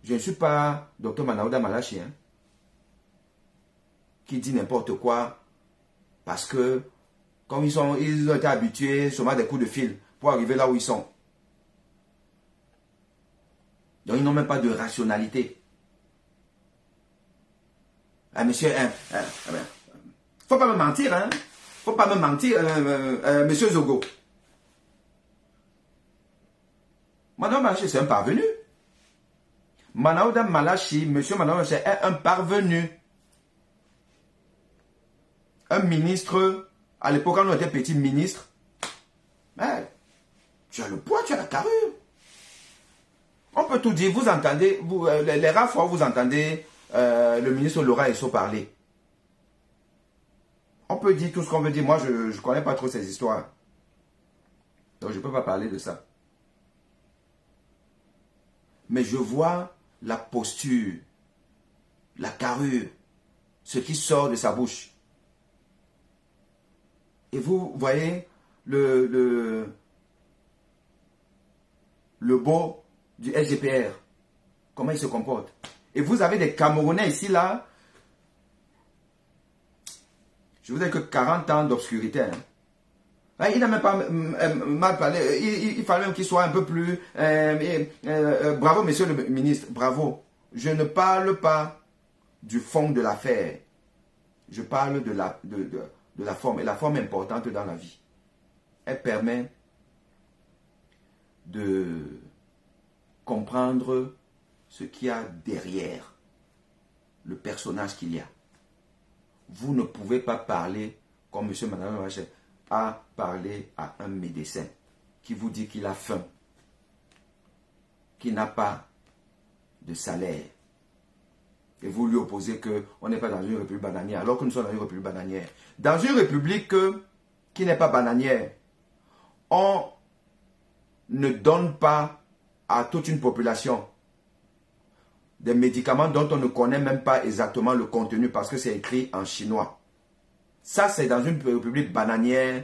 Speaker 1: Je ne suis pas Dr Manaouda Malachi, hein, qui dit n'importe quoi parce que comme ils ont été habitués sûrement à des coups de fil pour arriver là où ils sont. Donc ils n'ont même pas de rationalité. Ah monsieur, faut pas me mentir, hein. Faut pas me mentir, monsieur Zogo. Madame Malachi, c'est un parvenu. Manaouda Malachi, monsieur Manaouda Malachi est un parvenu. Un ministre, à l'époque quand on était petit ministre, mais tu as le poids, tu as la carrure. On peut tout dire, vous entendez, les rares fois où vous entendez le ministre Laura Esso parler. On peut dire tout ce qu'on veut dire. Moi, je ne connais pas trop ces histoires. Donc, je ne peux pas parler de ça. Mais je vois la posture, la carrure, ce qui sort de sa bouche. Et vous voyez le beau du SGPR, comment il se comporte. Et vous avez des Camerounais ici, là, je vous dis que 40 ans d'obscurité. Hein. Il n'a même pas mal parlé. Il fallait même qu'il soit un peu plus... bravo, monsieur le ministre, bravo. Je ne parle pas du fond de l'affaire. Je parle de la forme. Et la forme est importante dans la vie. Elle permet de comprendre ce qu'il y a derrière le personnage qu'il y a. Vous ne pouvez pas parler comme monsieur Madame Rachel a parlé à un médecin qui vous dit qu'il a faim, qu'il n'a pas de salaire. Et vous lui opposez qu'on n'est pas dans une république bananière, alors que nous sommes dans une république bananière. Dans une république qui n'est pas bananière, on ne donne pas à toute une population des médicaments dont on ne connaît même pas exactement le contenu parce que c'est écrit en chinois. Ça, c'est dans une république bananière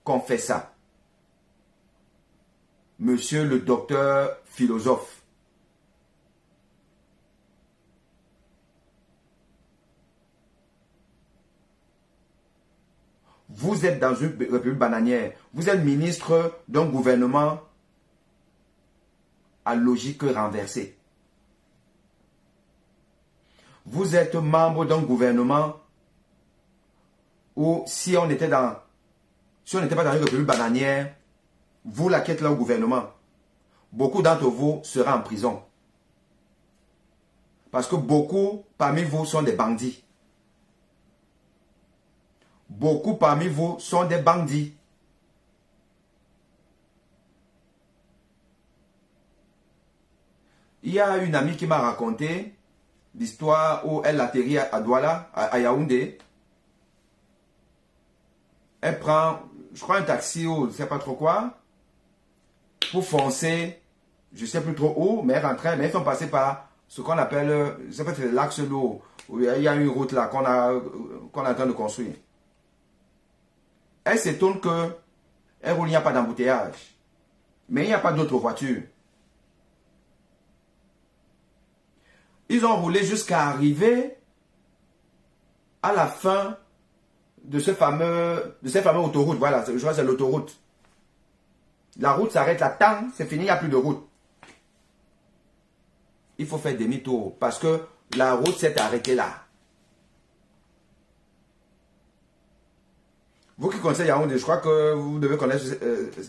Speaker 1: qu'on fait ça. Monsieur le docteur philosophe. Vous êtes dans une république bananière. Vous êtes ministre d'un gouvernement à logique renversée. Vous êtes membre d'un gouvernement où si on n'était pas dans une république bananière, vous la quittez là au gouvernement, beaucoup d'entre vous seront en prison. Parce que beaucoup parmi vous sont des bandits. beaucoup parmi vous sont des bandits. Il y a une amie qui m'a raconté l'histoire où elle atterrit à Douala, à Yaoundé. Elle prend, je crois, un taxi ou je ne sais pas trop quoi, pour foncer, je ne sais plus trop où, mais elle rentrait, mais ils sont passés par ce qu'on appelle, je ne sais pas si c'est l'axe l'eau, où il y a une route là qu'on est en train de construire. Elle s'étonne que elle roule, il n'y a pas d'embouteillage. Mais il n'y a pas d'autres voitures. Ils ont roulé jusqu'à arriver à la fin de cette fameuse autoroute. Voilà, je crois que c'est l'autoroute. La route s'arrête là, tant, c'est fini, il n'y a plus de route. Il faut faire demi-tour parce que la route s'est arrêtée là. Vous qui connaissez Yaoundé, je crois que vous devez connaître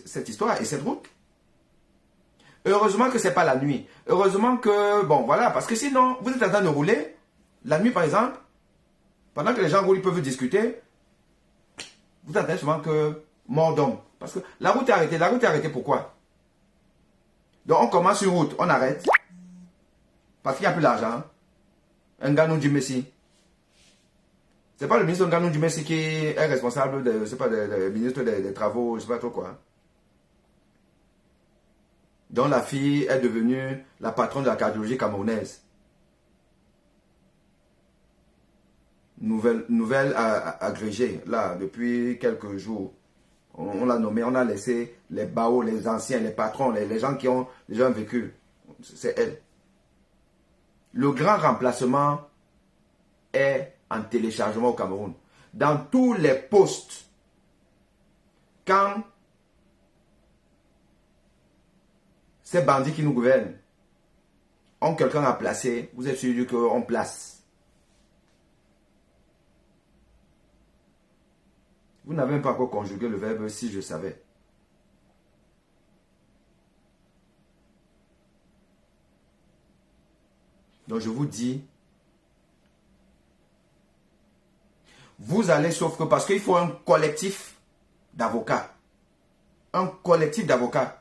Speaker 1: cette histoire et cette route. Heureusement que ce n'est pas la nuit. Heureusement que, bon voilà, parce que sinon, vous êtes en train de rouler, la nuit par exemple, pendant que les gens roulent, ils peuvent discuter, vous entendez souvent que mort d'homme. Parce que la route est arrêtée. La route est arrêtée pourquoi? Donc on commence une route, on arrête, parce qu'il n'y a plus d'argent. Un gars nous dit Messi. C'est pas le ministre Nganou Messi qui est responsable de, je sais pas, le ministre des Travaux, je sais pas trop quoi. Dont la fille est devenue la patronne de la cardiologie camerounaise. Nouvelle agrégée, là, depuis quelques jours. On l'a nommé, on a laissé les baos, les anciens, les patrons, les gens qui ont déjà vécu. C'est elle. Le grand remplacement est en téléchargement au Cameroun. Dans tous les postes, quand ces bandits qui nous gouvernent ont quelqu'un à placer, vous êtes sûr qu'on place. Vous n'avez même pas encore conjugué le verbe si je savais. Donc je vous dis, vous allez sauf que parce qu'il faut un collectif d'avocats. Un collectif d'avocats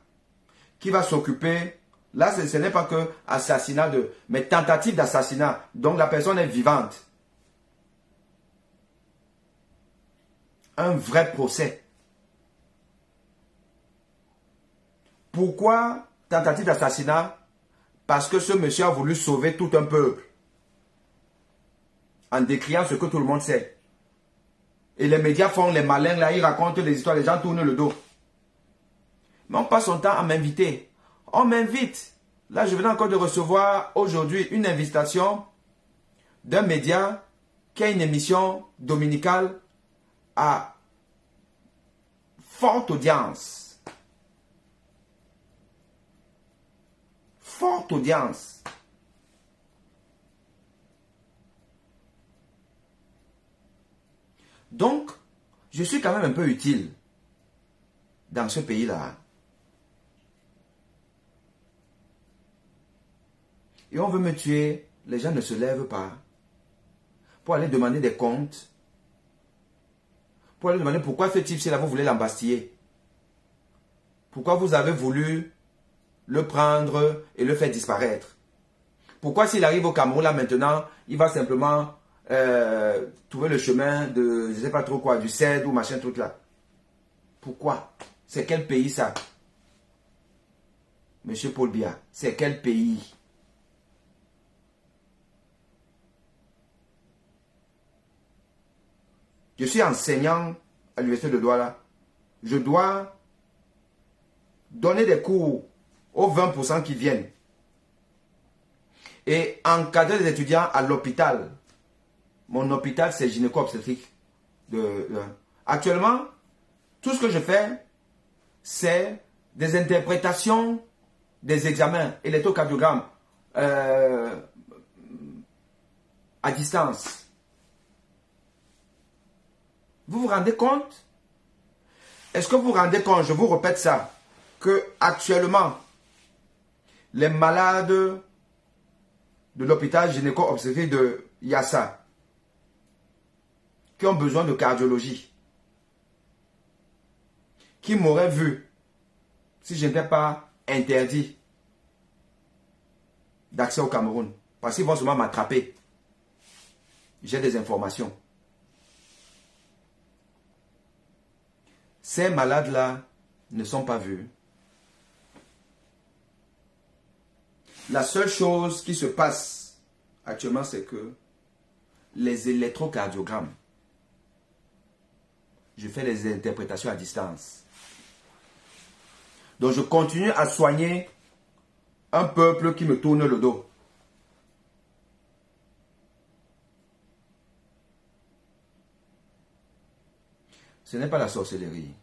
Speaker 1: qui va s'occuper, là ce n'est pas que assassinat mais tentative d'assassinat. Donc la personne est vivante. Un vrai procès. Pourquoi tentative d'assassinat? Parce que ce monsieur a voulu sauver tout un peuple. En décriant ce que tout le monde sait. Et les médias font les malins, là, ils racontent les histoires, les gens tournent le dos. Mais on passe son temps à m'inviter. On m'invite. Là, je venais encore de recevoir aujourd'hui une invitation d'un média qui a une émission dominicale à forte audience. Forte audience. Donc, je suis quand même un peu utile dans ce pays-là. Et on veut me tuer, les gens ne se lèvent pas pour aller demander des comptes, pour aller demander pourquoi ce type-ci là, vous voulez l'embastiller. Pourquoi vous avez voulu le prendre et le faire disparaître. Pourquoi s'il arrive au Cameroun là maintenant, il va simplement trouver le chemin de, je ne sais pas trop quoi, du CED ou machin truc là. Pourquoi? C'est quel pays ça? Monsieur Paul Biya, c'est quel pays? Je suis enseignant à l'université de Douala. Je dois donner des cours aux 20% qui viennent. Et encadrer les étudiants à l'hôpital. Mon hôpital, c'est gynéco-obstétrique. Actuellement, tout ce que je fais, c'est des interprétations des examens, électrocardiogrammes, à distance. Vous vous rendez compte? Est-ce que vous vous rendez compte, je vous répète ça, que actuellement, les malades de l'hôpital gynéco-obstétrique de Yassa, qui ont besoin de cardiologie, qui m'auraient vu si je n'étais pas interdit d'accès au Cameroun. Parce qu'ils vont seulement m'attraper. J'ai des informations. Ces malades-là ne sont pas vus. La seule chose qui se passe actuellement, c'est que les électrocardiogrammes, je fais les interprétations à distance. Donc je continue à soigner un peuple qui me tourne le dos. Ce n'est pas la sorcellerie.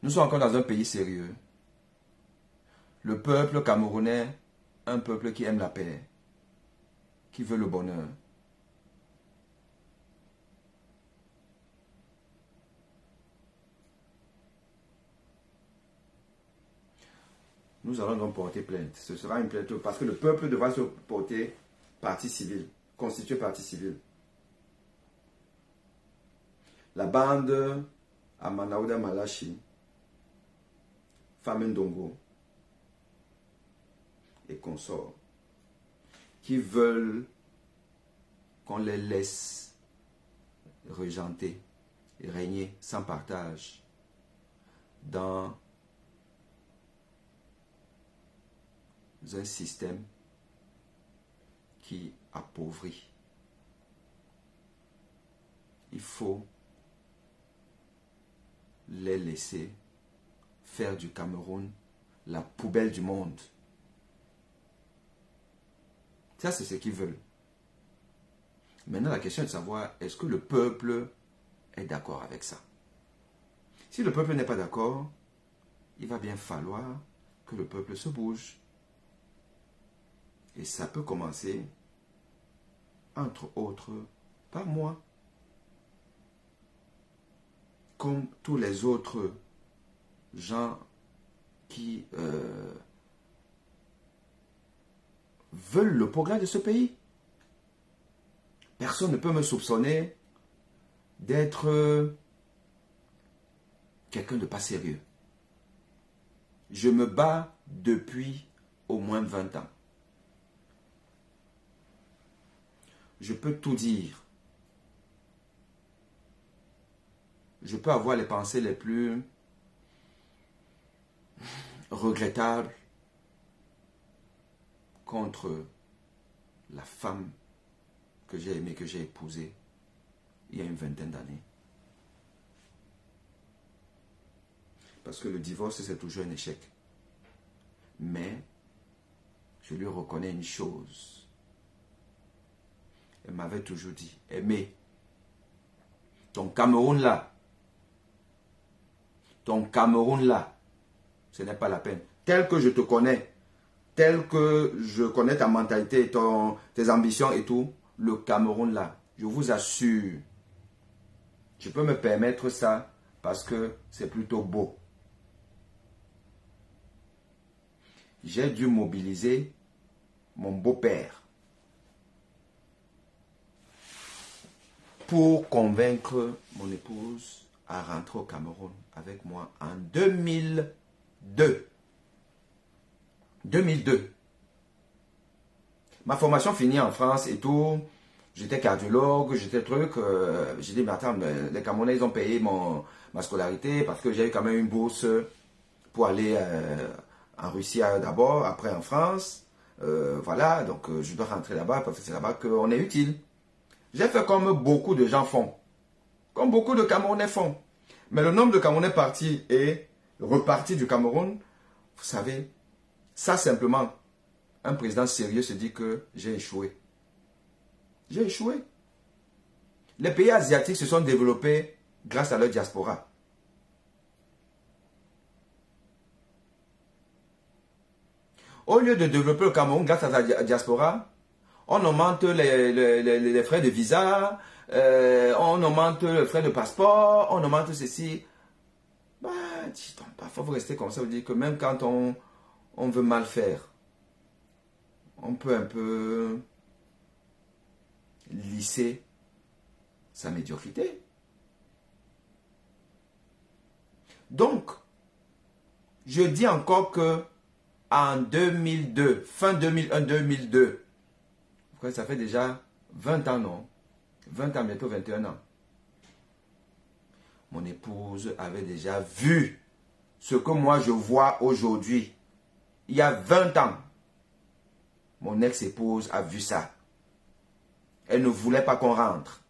Speaker 1: Nous sommes encore dans un pays sérieux. Le peuple camerounais, un peuple qui aime la paix, qui veut le bonheur. Nous allons donc porter plainte. Ce sera une plainte parce que le peuple devra se porter partie civile, constituer partie civile. La bande à Manaouda Malachi, Famendongo et consorts, qui veulent qu'on les laisse régenter et régner sans partage dans un système qui appauvrit. Il faut les laisser faire du Cameroun la poubelle du monde. Ça, c'est ce qu'ils veulent. Maintenant, la question est de savoir, est-ce que le peuple est d'accord avec ça? Si le peuple n'est pas d'accord, il va bien falloir que le peuple se bouge. Et ça peut commencer, entre autres, par moi. Comme tous les autres gens qui veulent le progrès de ce pays. Personne ne peut me soupçonner d'être quelqu'un de pas sérieux. Je me bats depuis au moins 20 ans. Je peux tout dire. Je peux avoir les pensées les plus regrettables contre la femme que j'ai aimée, que j'ai épousée il y a une vingtaine d'années. Parce que le divorce, c'est toujours un échec. Mais je lui reconnais une chose. Elle m'avait toujours dit, Aimé, ton Cameroun là, ce n'est pas la peine. Tel que je te connais, tel que je connais ta mentalité, tes ambitions et tout, le Cameroun là, je vous assure, je peux me permettre ça parce que c'est plutôt beau. J'ai dû mobiliser mon beau-père pour convaincre mon épouse à rentrer au Cameroun avec moi en 2002. 2002. Ma formation finie en France et tout. J'étais cardiologue, j'étais truc. J'ai dit, mais attends, les Camerounais, ils ont payé ma scolarité parce que j'ai eu quand même une bourse pour aller en Russie d'abord, après en France. Voilà, donc je dois rentrer là-bas parce que c'est là-bas qu'on est utile. J'ai fait comme beaucoup de gens font. Comme beaucoup de Camerounais font. Mais le nombre de Camerounais partis et repartis du Cameroun, vous savez, ça simplement, un président sérieux se dit que j'ai échoué. J'ai échoué. Les pays asiatiques se sont développés grâce à leur diaspora. Au lieu de développer le Cameroun grâce à la diaspora, on augmente les frais de visa, on augmente les frais de passeport, on augmente ceci. Bah, parfois, vous restez comme ça, vous dites que même quand on veut mal faire, on peut un peu lisser sa médiocrité. Donc, je dis encore que en 2002, fin 2001-2002, ça fait déjà 20 ans, non? 20 ans, bientôt 21 ans. Mon épouse avait déjà vu ce que moi je vois aujourd'hui. Il y a 20 ans, mon ex-épouse a vu ça. Elle ne voulait pas qu'on rentre.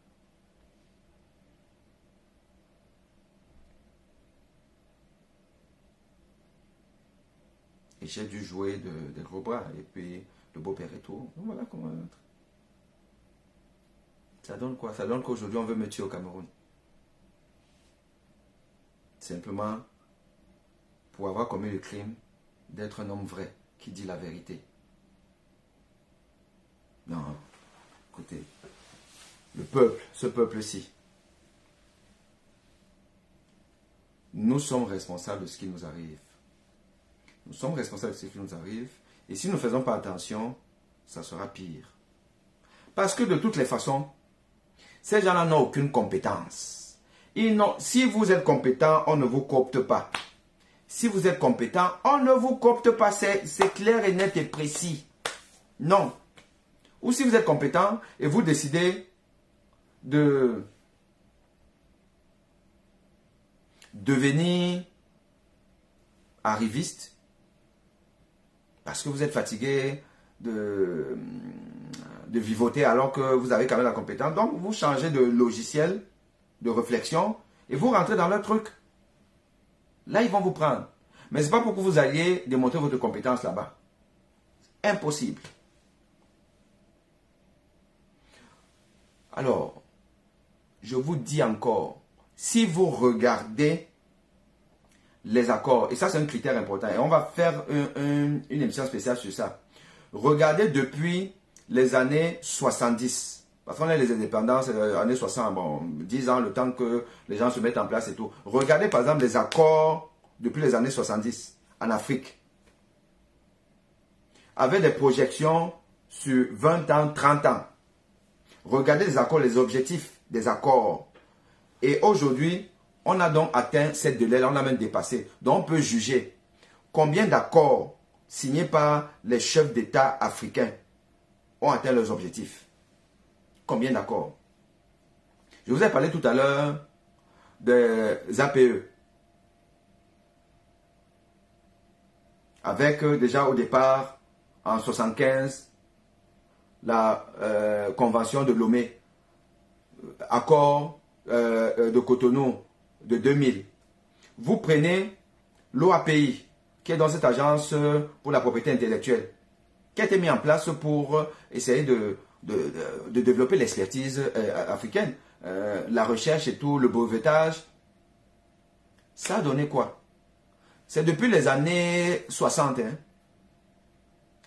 Speaker 1: Et j'ai dû jouer des gros bras. Et puis, le beau-père et tout. Voilà comment être. Ça donne quoi? Ça donne qu'aujourd'hui, on veut me tuer au Cameroun. Simplement pour avoir commis le crime d'être un homme vrai, qui dit la vérité. Non, écoutez, le peuple, ce peuple-ci, nous sommes responsables de ce qui nous arrive. Nous sommes responsables de ce qui nous arrive. Et si nous ne faisons pas attention, ça sera pire. Parce que de toutes les façons, ces gens-là n'ont aucune compétence. Si vous êtes compétent, on ne vous coopte pas. Si vous êtes compétent, on ne vous coopte pas. C'est clair et net et précis. Non. Ou si vous êtes compétent et vous décidez de devenir arriviste, parce que vous êtes fatigué de vivoter alors que vous avez quand même la compétence. Donc, vous changez de logiciel, de réflexion, et vous rentrez dans leur truc. Là, ils vont vous prendre. Mais ce n'est pas pour que vous alliez démontrer votre compétence là-bas. Impossible. Alors, je vous dis encore, si vous regardez les accords, et ça c'est un critère important, et on va faire une émission spéciale sur ça. Regardez depuis les années 70, parce qu'on a les indépendances, années 60, bon, 10 ans, le temps que les gens se mettent en place et tout. Regardez par exemple les accords depuis les années 70 en Afrique, avec des projections sur 20 ans, 30 ans. Regardez les accords, les objectifs des accords. Et aujourd'hui, on a donc atteint cette délai, on a même dépassé. Donc on peut juger combien d'accords signés par les chefs d'État africains ont atteint leurs objectifs. Combien d'accords? Je vous ai parlé tout à l'heure des APE. Avec déjà au départ, en 1975, la convention de Lomé, accord de Cotonou de 2000. Vous prenez l'OAPI, qui est dans cette agence pour la propriété intellectuelle, qui a été mis en place pour essayer de développer l'expertise africaine, la recherche et tout, le brevetage. Ça a donné quoi? C'est depuis les années 60. Hein?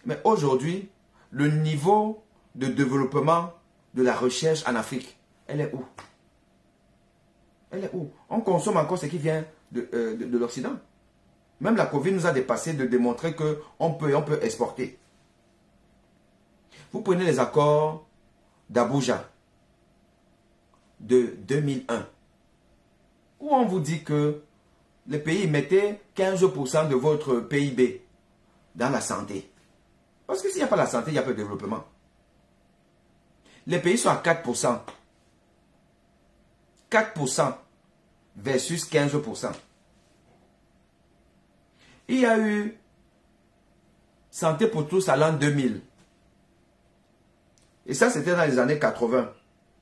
Speaker 1: Mais aujourd'hui, le niveau de développement de la recherche en Afrique, elle est où? Elle est où? On consomme encore ce qui vient de l'Occident. Même la Covid nous a dépassé de démontrer qu'on peut exporter. Vous prenez les accords d'Abuja de 2001, où on vous dit que les pays mettaient 15% de votre PIB dans la santé. Parce que s'il n'y a pas la santé, il n'y a pas de développement. Les pays sont à 4%. 4% versus 15%. Il y a eu Santé pour tous à l'an 2000. Et ça, c'était dans les années 80.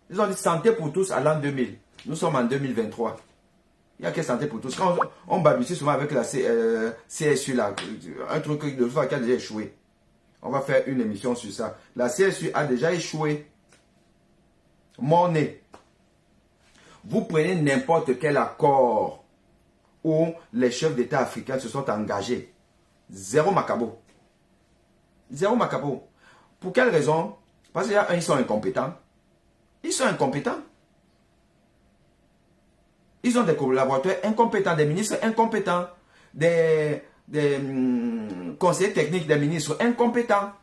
Speaker 1: Ils ont dit Santé pour tous à l'an 2000. Nous sommes en 2023. Il n'y a que Santé pour tous. Quand on babyssit souvent avec la CSU, là, un truc de fois qui a déjà échoué. On va faire une émission sur ça. La CSU a déjà échoué. Monnaie. Vous prenez n'importe quel accord où les chefs d'État africains se sont engagés. Zéro macabo. Zéro macabo. Pour quelle raison? Parce qu'il y a ils sont incompétents. Ils sont incompétents. Ils ont des collaborateurs incompétents, des ministres incompétents, des conseillers techniques des ministres incompétents.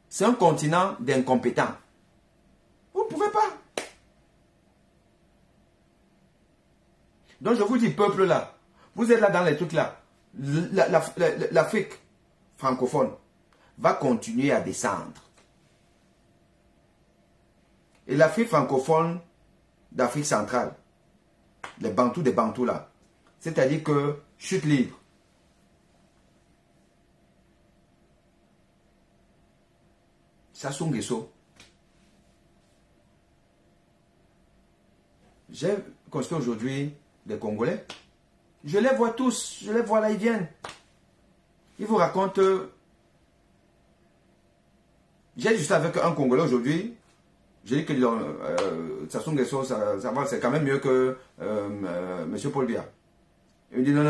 Speaker 1: C'est un continent d'incompétents. pouvez pas. Donc je vous dis, peuple là, vous êtes là dans les trucs là. L'Afrique francophone va continuer à descendre. Et l'Afrique francophone d'Afrique centrale, les Bantous des Bantous là, c'est-à-dire que chute libre. Sassou Nguesso. J'ai constaté aujourd'hui des Congolais. Je les vois tous, je les vois là, ils viennent. Ils vous racontent. J'ai juste avec un Congolais aujourd'hui. J'ai dit que Sassou Nguesso, c'est quand même mieux que M. Paul Biya. Il me dit non,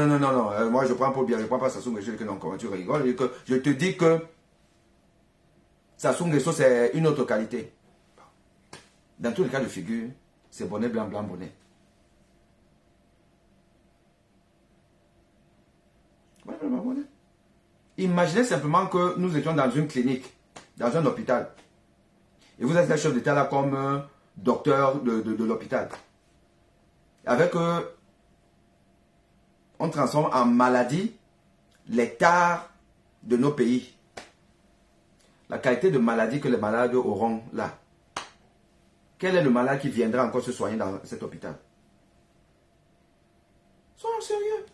Speaker 1: moi je prends Paul Biya, je ne prends pas Sassou Nguesso. Je dis que non, comment tu rigoles? Je te dis que Sassou Nguesso, c'est une autre qualité. Dans tous les cas de figure, c'est bonnet, blanc, blanc, bonnet. Imaginez simplement que nous étions dans une clinique, dans un hôpital. Et vous êtes le chef d'État là comme docteur de l'hôpital. Avec on transforme en maladie les tares de nos pays. La qualité de maladie que les malades auront là. Quel est le malade qui viendra encore se soigner dans cet hôpital? Soyons sérieux.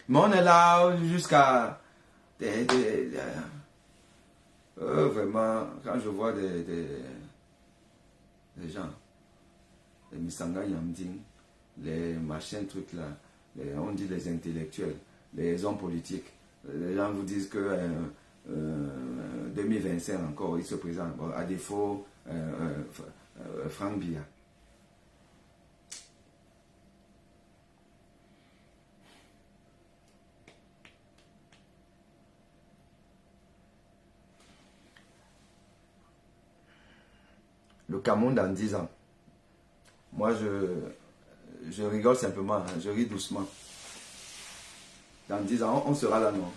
Speaker 1: Mais on est là jusqu'à... vraiment, quand je vois des gens, les Misanga Yamding, les machins trucs là, on dit les intellectuels, les hommes politiques, les gens vous disent que 2025 encore, ils se présentent. Bon, à défaut, Franck Biya. Le Cameroun dans 10 ans. Moi, je rigole simplement, hein, je ris doucement. Dans 10 ans, on sera là, non.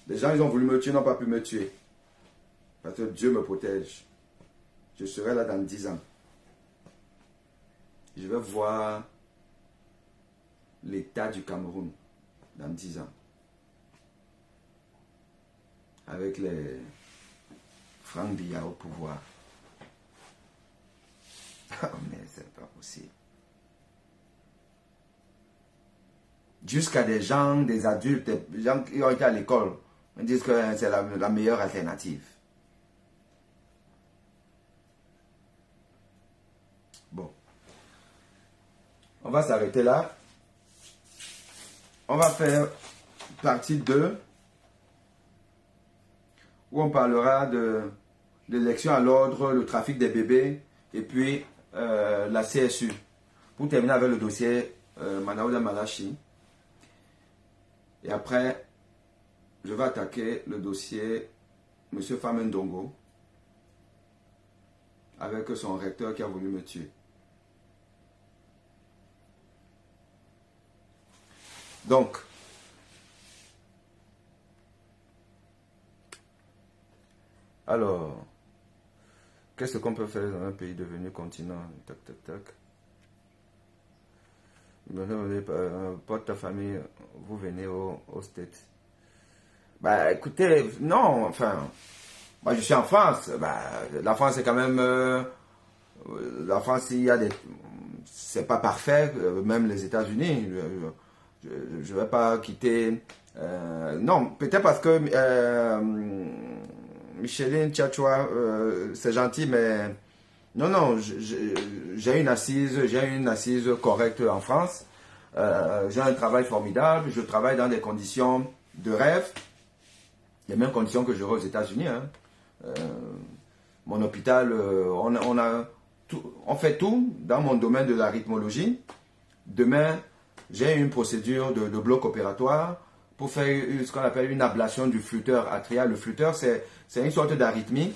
Speaker 1: Les gens, ils ont voulu me tuer, n'ont pas pu me tuer. Parce que Dieu me protège. Je serai là dans 10 ans. Je vais voir l'état du Cameroun dans 10 ans. Avec les Franck Biya au pouvoir. Oh, mais c'est pas possible. Jusqu'à des gens, des adultes, des gens qui ont été à l'école, me disent que c'est la meilleure alternative. Bon. On va s'arrêter là. On va faire partie 2 où on parlera de l'élection à l'ordre, le trafic des bébés et puis la CSU. Pour terminer avec le dossier Manaouda Malachi. Et après, je vais attaquer le dossier M. Famendongo avec son recteur qui a voulu me tuer. Donc, alors, qu'est-ce qu'on peut faire dans un pays devenu continent? Tac, tac, tac. Porte ta famille, vous venez aux States. Bah écoutez, non, enfin, moi je suis en France. Bah, la France c'est quand même, la France il y a des, c'est pas parfait, même les États-Unis. Je vais pas quitter. Non, peut-être parce que Micheline Tchatchoua, c'est gentil, mais non, j'ai une assise correcte en France. J'ai un travail formidable. Je travaille dans des conditions de rêve, les mêmes conditions que j'aurai aux États-Unis. Hein. Mon hôpital, on fait tout dans mon domaine de la rythmologie. Demain, j'ai une procédure de bloc opératoire pour faire ce qu'on appelle une ablation du flûteur atrial. Le flûteur, c'est une sorte d'arythmie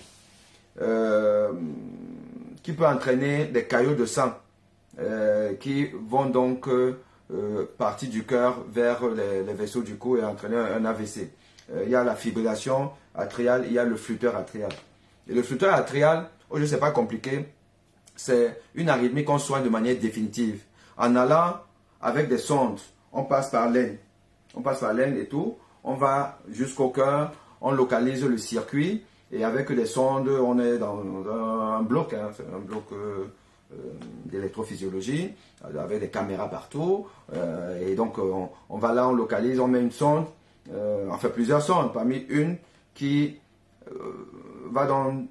Speaker 1: qui peut entraîner des caillots de sang qui vont donc partir du cœur vers les vaisseaux du cou et entraîner un AVC. Il y a la fibrillation atriale, il y a le flûteur atrial. Et le flûteur atrial, oh, je ne sais pas compliqué, c'est une arythmie qu'on soigne de manière définitive. En allant avec des sondes, on passe par l'aine. On passe par l'aine et tout. On va jusqu'au cœur, on localise le circuit. Et avec des sondes, on est dans un bloc, hein, c'est un bloc d'électrophysiologie, avec des caméras partout. Et donc, on va là, on localise, on met une sonde, enfin plusieurs sondes, parmi une qui va donc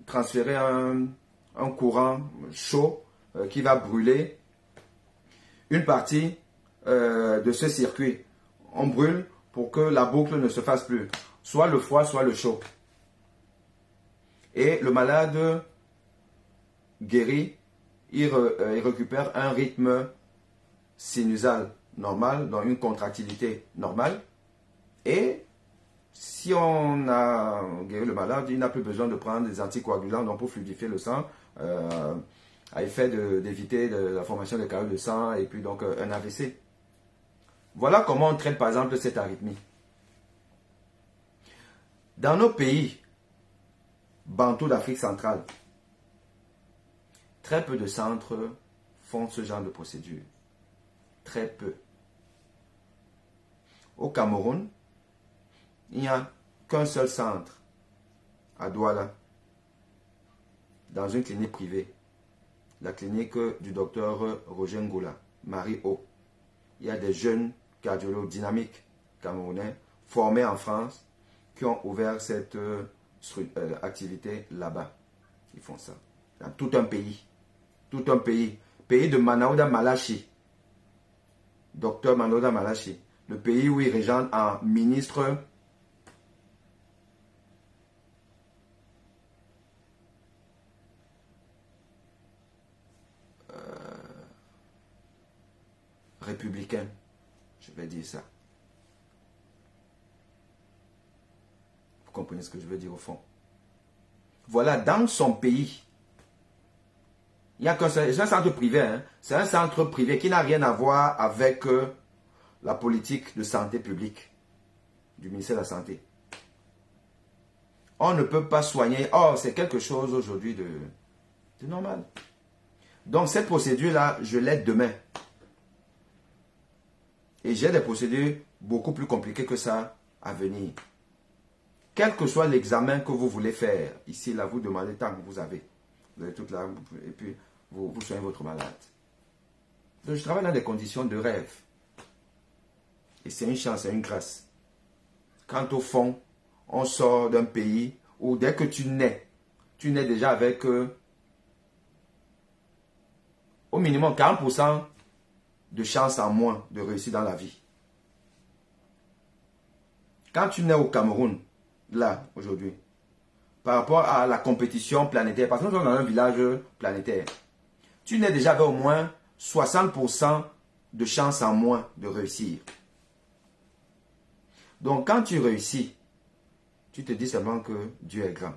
Speaker 1: transférer un courant chaud qui va brûler une partie de ce circuit. On brûle pour que la boucle ne se fasse plus. Soit le froid, soit le chaud. Et le malade guéri, il récupère un rythme sinusal normal, dans une contractilité normale. Et si on a guéri le malade, il n'a plus besoin de prendre des anticoagulants donc pour fluidifier le sang, à effet d'éviter la formation de caillots de sang et puis donc un AVC. Voilà comment on traite par exemple cette arythmie. Dans nos pays bantous d'Afrique centrale, très peu de centres font ce genre de procédure. Très peu. Au Cameroun, il n'y a qu'un seul centre, à Douala, dans une clinique privée, la clinique du docteur Roger Ngoula, Marie O. Il y a des jeunes cardiologues dynamiques camerounais formés en France qui ont ouvert cette activité là-bas. Ils font ça. Dans tout un pays. Tout un pays. Pays de Manaouda Malachi. Docteur Manaouda Malachi. Le pays où il régente en ministre républicain. Je vais dire ça. Vous comprenez ce que je veux dire au fond. Voilà, dans son pays, il n'y a qu'un seul, c'est un centre privé, hein, c'est un centre privé qui n'a rien à voir avec la politique de santé publique du ministère de la Santé. On ne peut pas soigner, c'est quelque chose aujourd'hui de normal. Donc cette procédure-là, je l'aide demain. Et j'ai des procédures beaucoup plus compliquées que ça à venir. Quel que soit l'examen que vous voulez faire, ici, là, vous demandez tant que vous avez. Vous avez tout là, et puis vous soignez votre malade. Donc, je travaille dans des conditions de rêve. Et c'est une chance, c'est une grâce. Quand au fond, on sort d'un pays où dès que tu nais déjà avec au minimum 40% de chance en moins de réussir dans la vie. Quand tu nais au Cameroun, là, aujourd'hui, par rapport à la compétition planétaire, parce que nous sommes dans un village planétaire, tu nais déjà avec au moins 60% de chance en moins de réussir. Donc, quand tu réussis, tu te dis seulement que Dieu est grand.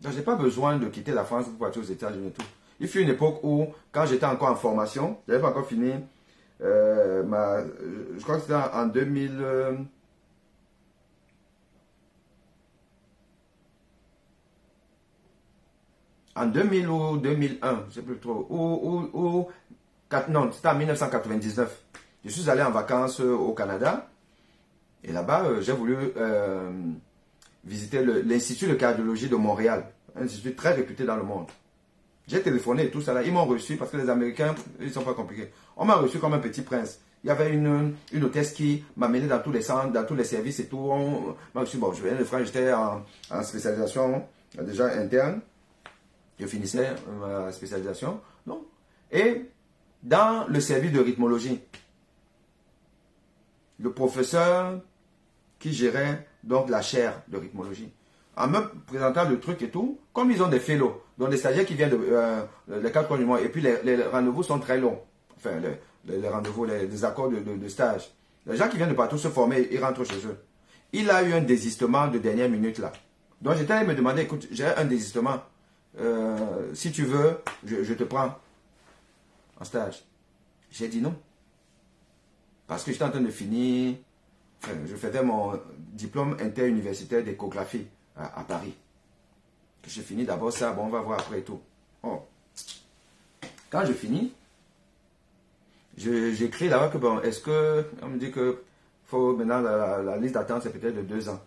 Speaker 1: Donc, je n'ai pas besoin de quitter la France pour partir aux États-Unis et tout. Il fut une époque où, quand j'étais encore en formation, je n'avais pas encore fini, je crois que c'était en 2000... En 2000 ou 2001, je ne sais plus trop, non, c'était en 1999. Je suis allé en vacances au Canada et là-bas, j'ai voulu visiter l'Institut de cardiologie de Montréal, un institut très réputé dans le monde. J'ai téléphoné et tout ça là, ils m'ont reçu parce que les Américains, ils ne sont pas compliqués. On m'a reçu comme un petit prince. Il y avait une hôtesse qui m'amenait dans tous les centres, dans tous les services et tout. On m'a reçu, bon, je venais de France, j'étais en spécialisation déjà interne. Je finissais ma spécialisation. Non. Et dans le service de rythmologie, le professeur qui gérait donc la chaire de rythmologie, en me présentant le truc et tout, comme ils ont des fellows, donc des stagiaires qui viennent les 4 coins du mois, et puis les rendez-vous sont très longs. Enfin, les rendez-vous, les accords de stage. Les gens qui viennent de partout se former, ils rentrent chez eux. Il a eu un désistement de dernière minute là. Donc j'étais allé me demander, écoute, j'ai un désistement. Si tu veux, je te prends en stage. J'ai dit non. Parce que j'étais en train de finir, je faisais mon diplôme interuniversitaire d'échographie à Paris. Je finis d'abord ça, bon, on va voir après et tout. Oh. Quand je finis, j'écris là-bas que, bon, est-ce que, on me dit que faut maintenant, la liste d'attente, c'est peut-être de 2 ans.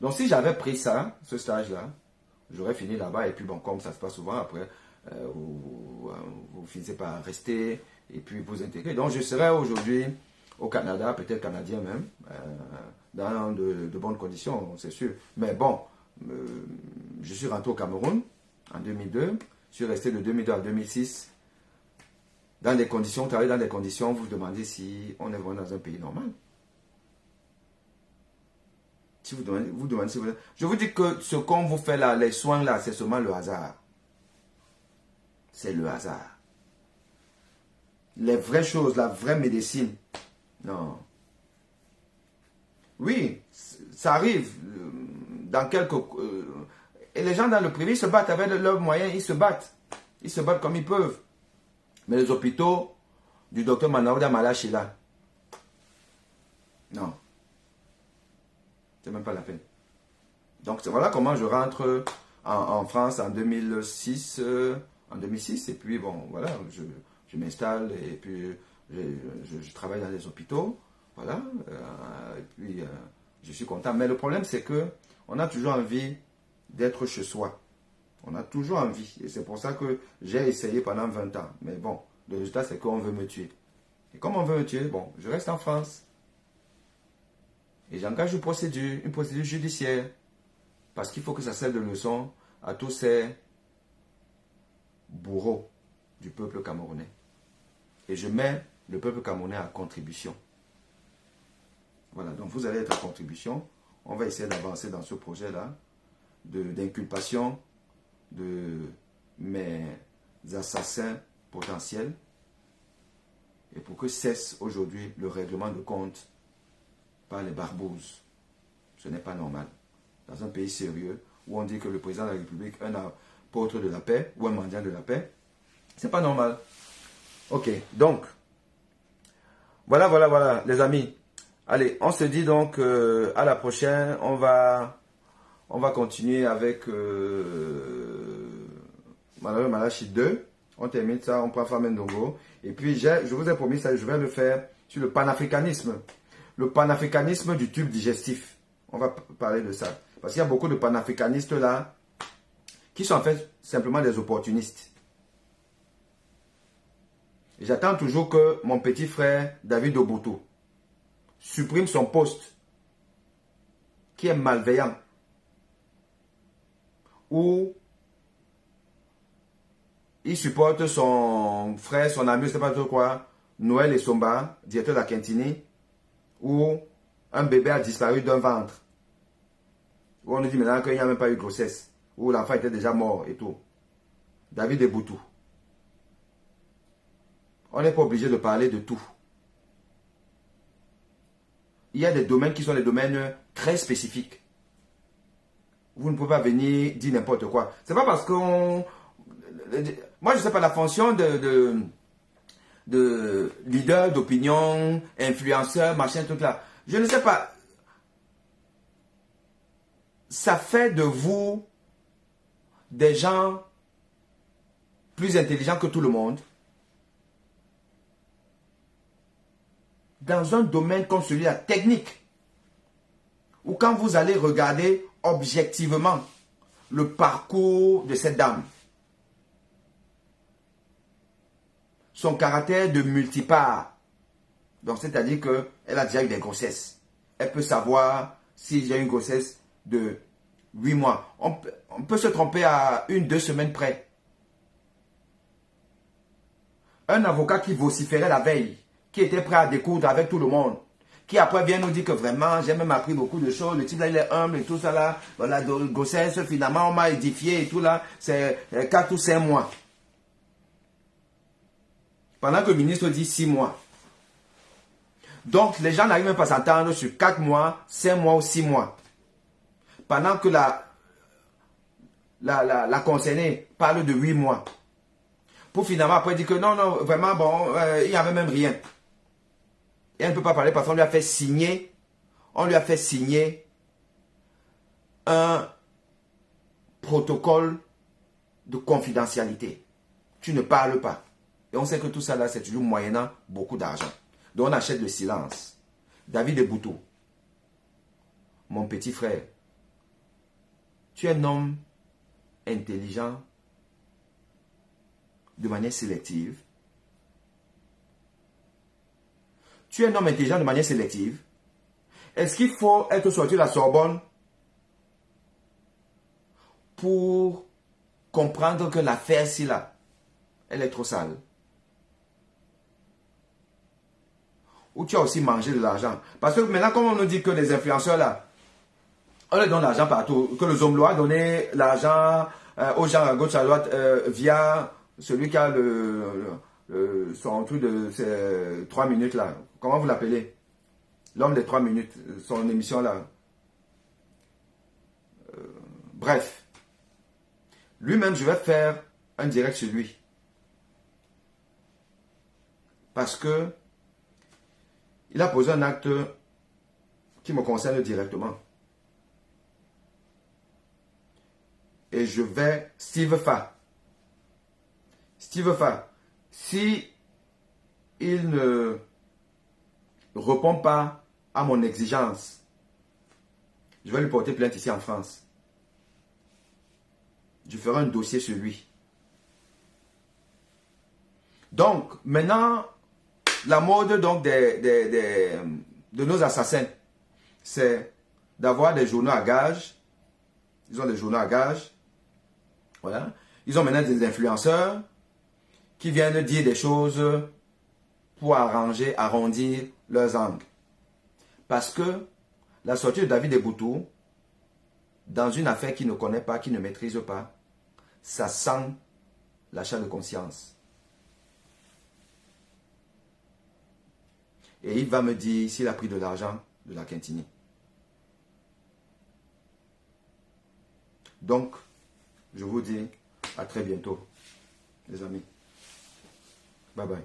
Speaker 1: Donc, si j'avais pris ça, ce stage-là, j'aurais fini là-bas, et puis bon, comme ça se passe souvent, après, vous finissez par rester, et puis vous intégrer. Donc, je serais aujourd'hui au Canada, peut-être canadien même, dans de bonnes conditions, c'est sûr. Mais bon, je suis rentré au Cameroun en 2002, je suis resté de 2002 à 2006 dans des conditions, travailler dans des conditions, vous vous demandez si on est vraiment dans un pays normal. Si vous demandez si vous... Je vous dis que ce qu'on vous fait là, les soins là, c'est seulement le hasard. C'est le hasard. Les vraies choses, la vraie médecine, non. Oui, ça arrive dans quelques... et les gens dans le privé, ils se battent avec leurs moyens, ils se battent. Ils se battent comme ils peuvent. Mais les hôpitaux du docteur Manaouda Malachila, non. C'est même pas la peine. Donc voilà comment je rentre en France en 2006. Et puis bon, voilà, je m'installe et puis je travaille dans les hôpitaux. Voilà. Et puis je suis content. Mais le problème, c'est que on a toujours envie d'être chez soi. On a toujours envie. Et c'est pour ça que j'ai essayé pendant 20 ans. Mais bon, le résultat, c'est qu'on veut me tuer. Et comme on veut me tuer, bon, je reste en France. Et j'engage une procédure judiciaire. Parce qu'il faut que ça serve de leçon à tous ces bourreaux du peuple camerounais. Et je mets le peuple camerounais à contribution. Voilà, donc vous allez être à contribution. On va essayer d'avancer dans ce projet-là d'inculpation de mes assassins potentiels. Et pour que cesse aujourd'hui le règlement de compte par les barbouzes. Ce n'est pas normal. Dans un pays sérieux, où on dit que le président de la République est un apôtre de la paix, ou un mendiant de la paix, c'est pas normal. Ok, donc, voilà, les amis. Allez, on se dit donc à la prochaine. On va continuer avec Malachi 2. On termine ça, on prend Famendongo. Et puis, je vous ai promis ça, je vais le faire sur le panafricanisme. Le panafricanisme du tube digestif. On va parler de ça. Parce qu'il y a beaucoup de panafricanistes là qui sont en fait simplement des opportunistes. J'attends toujours que mon petit frère David Obutu supprime son poste qui est malveillant. Ou il supporte son frère, son ami, je ne sais pas trop quoi, Noël Essomba, directeur de la Quintini, où un bébé a disparu d'un ventre. Où on nous dit maintenant qu'il n'y a même pas eu de grossesse. Où l'enfant était déjà mort et tout. David Obutu. On n'est pas obligé de parler de tout. Il y a des domaines qui sont des domaines très spécifiques. Vous ne pouvez pas venir dire n'importe quoi. C'est pas parce qu'on... Moi, je ne sais pas la fonction de leader d'opinion, influenceur, machin, tout là. Je ne sais pas. Ça fait de vous des gens plus intelligents que tout le monde. Dans un domaine comme celui-là, technique, ou quand vous allez regarder objectivement le parcours de cette dame, son caractère de multipart, donc c'est-à-dire qu'elle a déjà eu des grossesses. Elle peut savoir si j'ai une grossesse de 8 mois. On peut se tromper à 1-2 semaines près. Un avocat qui vociférait la veille, qui était prêt à découdre avec tout le monde, qui après vient nous dire que vraiment, j'ai même appris beaucoup de choses, le type là il est humble et tout ça là, voilà, de grossesse, finalement on m'a édifié et tout là, c'est 4 ou 5 mois. Pendant que le ministre dit 6 mois. Donc les gens n'arrivent même pas à s'entendre sur 4 mois, 5 mois ou 6 mois. Pendant que la concernée parle de 8 mois. Pour finalement après dire que non, vraiment bon, il n'y avait même rien. Et elle ne peut pas parler parce qu'on lui a fait signer, un protocole de confidentialité. Tu ne parles pas. Et on sait que tout ça là, c'est toujours moyennant beaucoup d'argent. Donc on achète le silence. David Eboutou, mon petit frère, tu es un homme intelligent de manière sélective. Tu es un homme intelligent de manière sélective. Est-ce qu'il faut être sorti de la Sorbonne pour comprendre que l'affaire-ci là, elle est trop sale? Ou tu as aussi mangé de l'argent? Parce que maintenant, comme on nous dit que les influenceurs là, on leur donne l'argent partout, que le Zomblo a donné l'argent aux gens à gauche à droite via celui qui a son truc de ces 3 minutes là. Comment vous l'appelez? L'homme des 3 minutes, son émission là. Bref. Lui-même, je vais faire un direct sur lui. Parce que il a posé un acte qui me concerne directement. Et je vais... Steve Fa, si il ne répond pas à mon exigence, je vais lui porter plainte ici en France. Je ferai un dossier sur lui. Donc, maintenant, la mode donc de nos assassins, c'est d'avoir des journaux à gage. Ils ont des journaux à gage. Voilà. Ils ont maintenant des influenceurs qui viennent dire des choses pour arrondir leurs angles. Parce que la sortie de David Eboutou, dans une affaire qu'il ne connaît pas, qu'il ne maîtrise pas, ça sent l'achat de conscience. Et il va me dire s'il a pris de l'argent de la Quintini. Donc, je vous dis à très bientôt, les amis. Bye bye.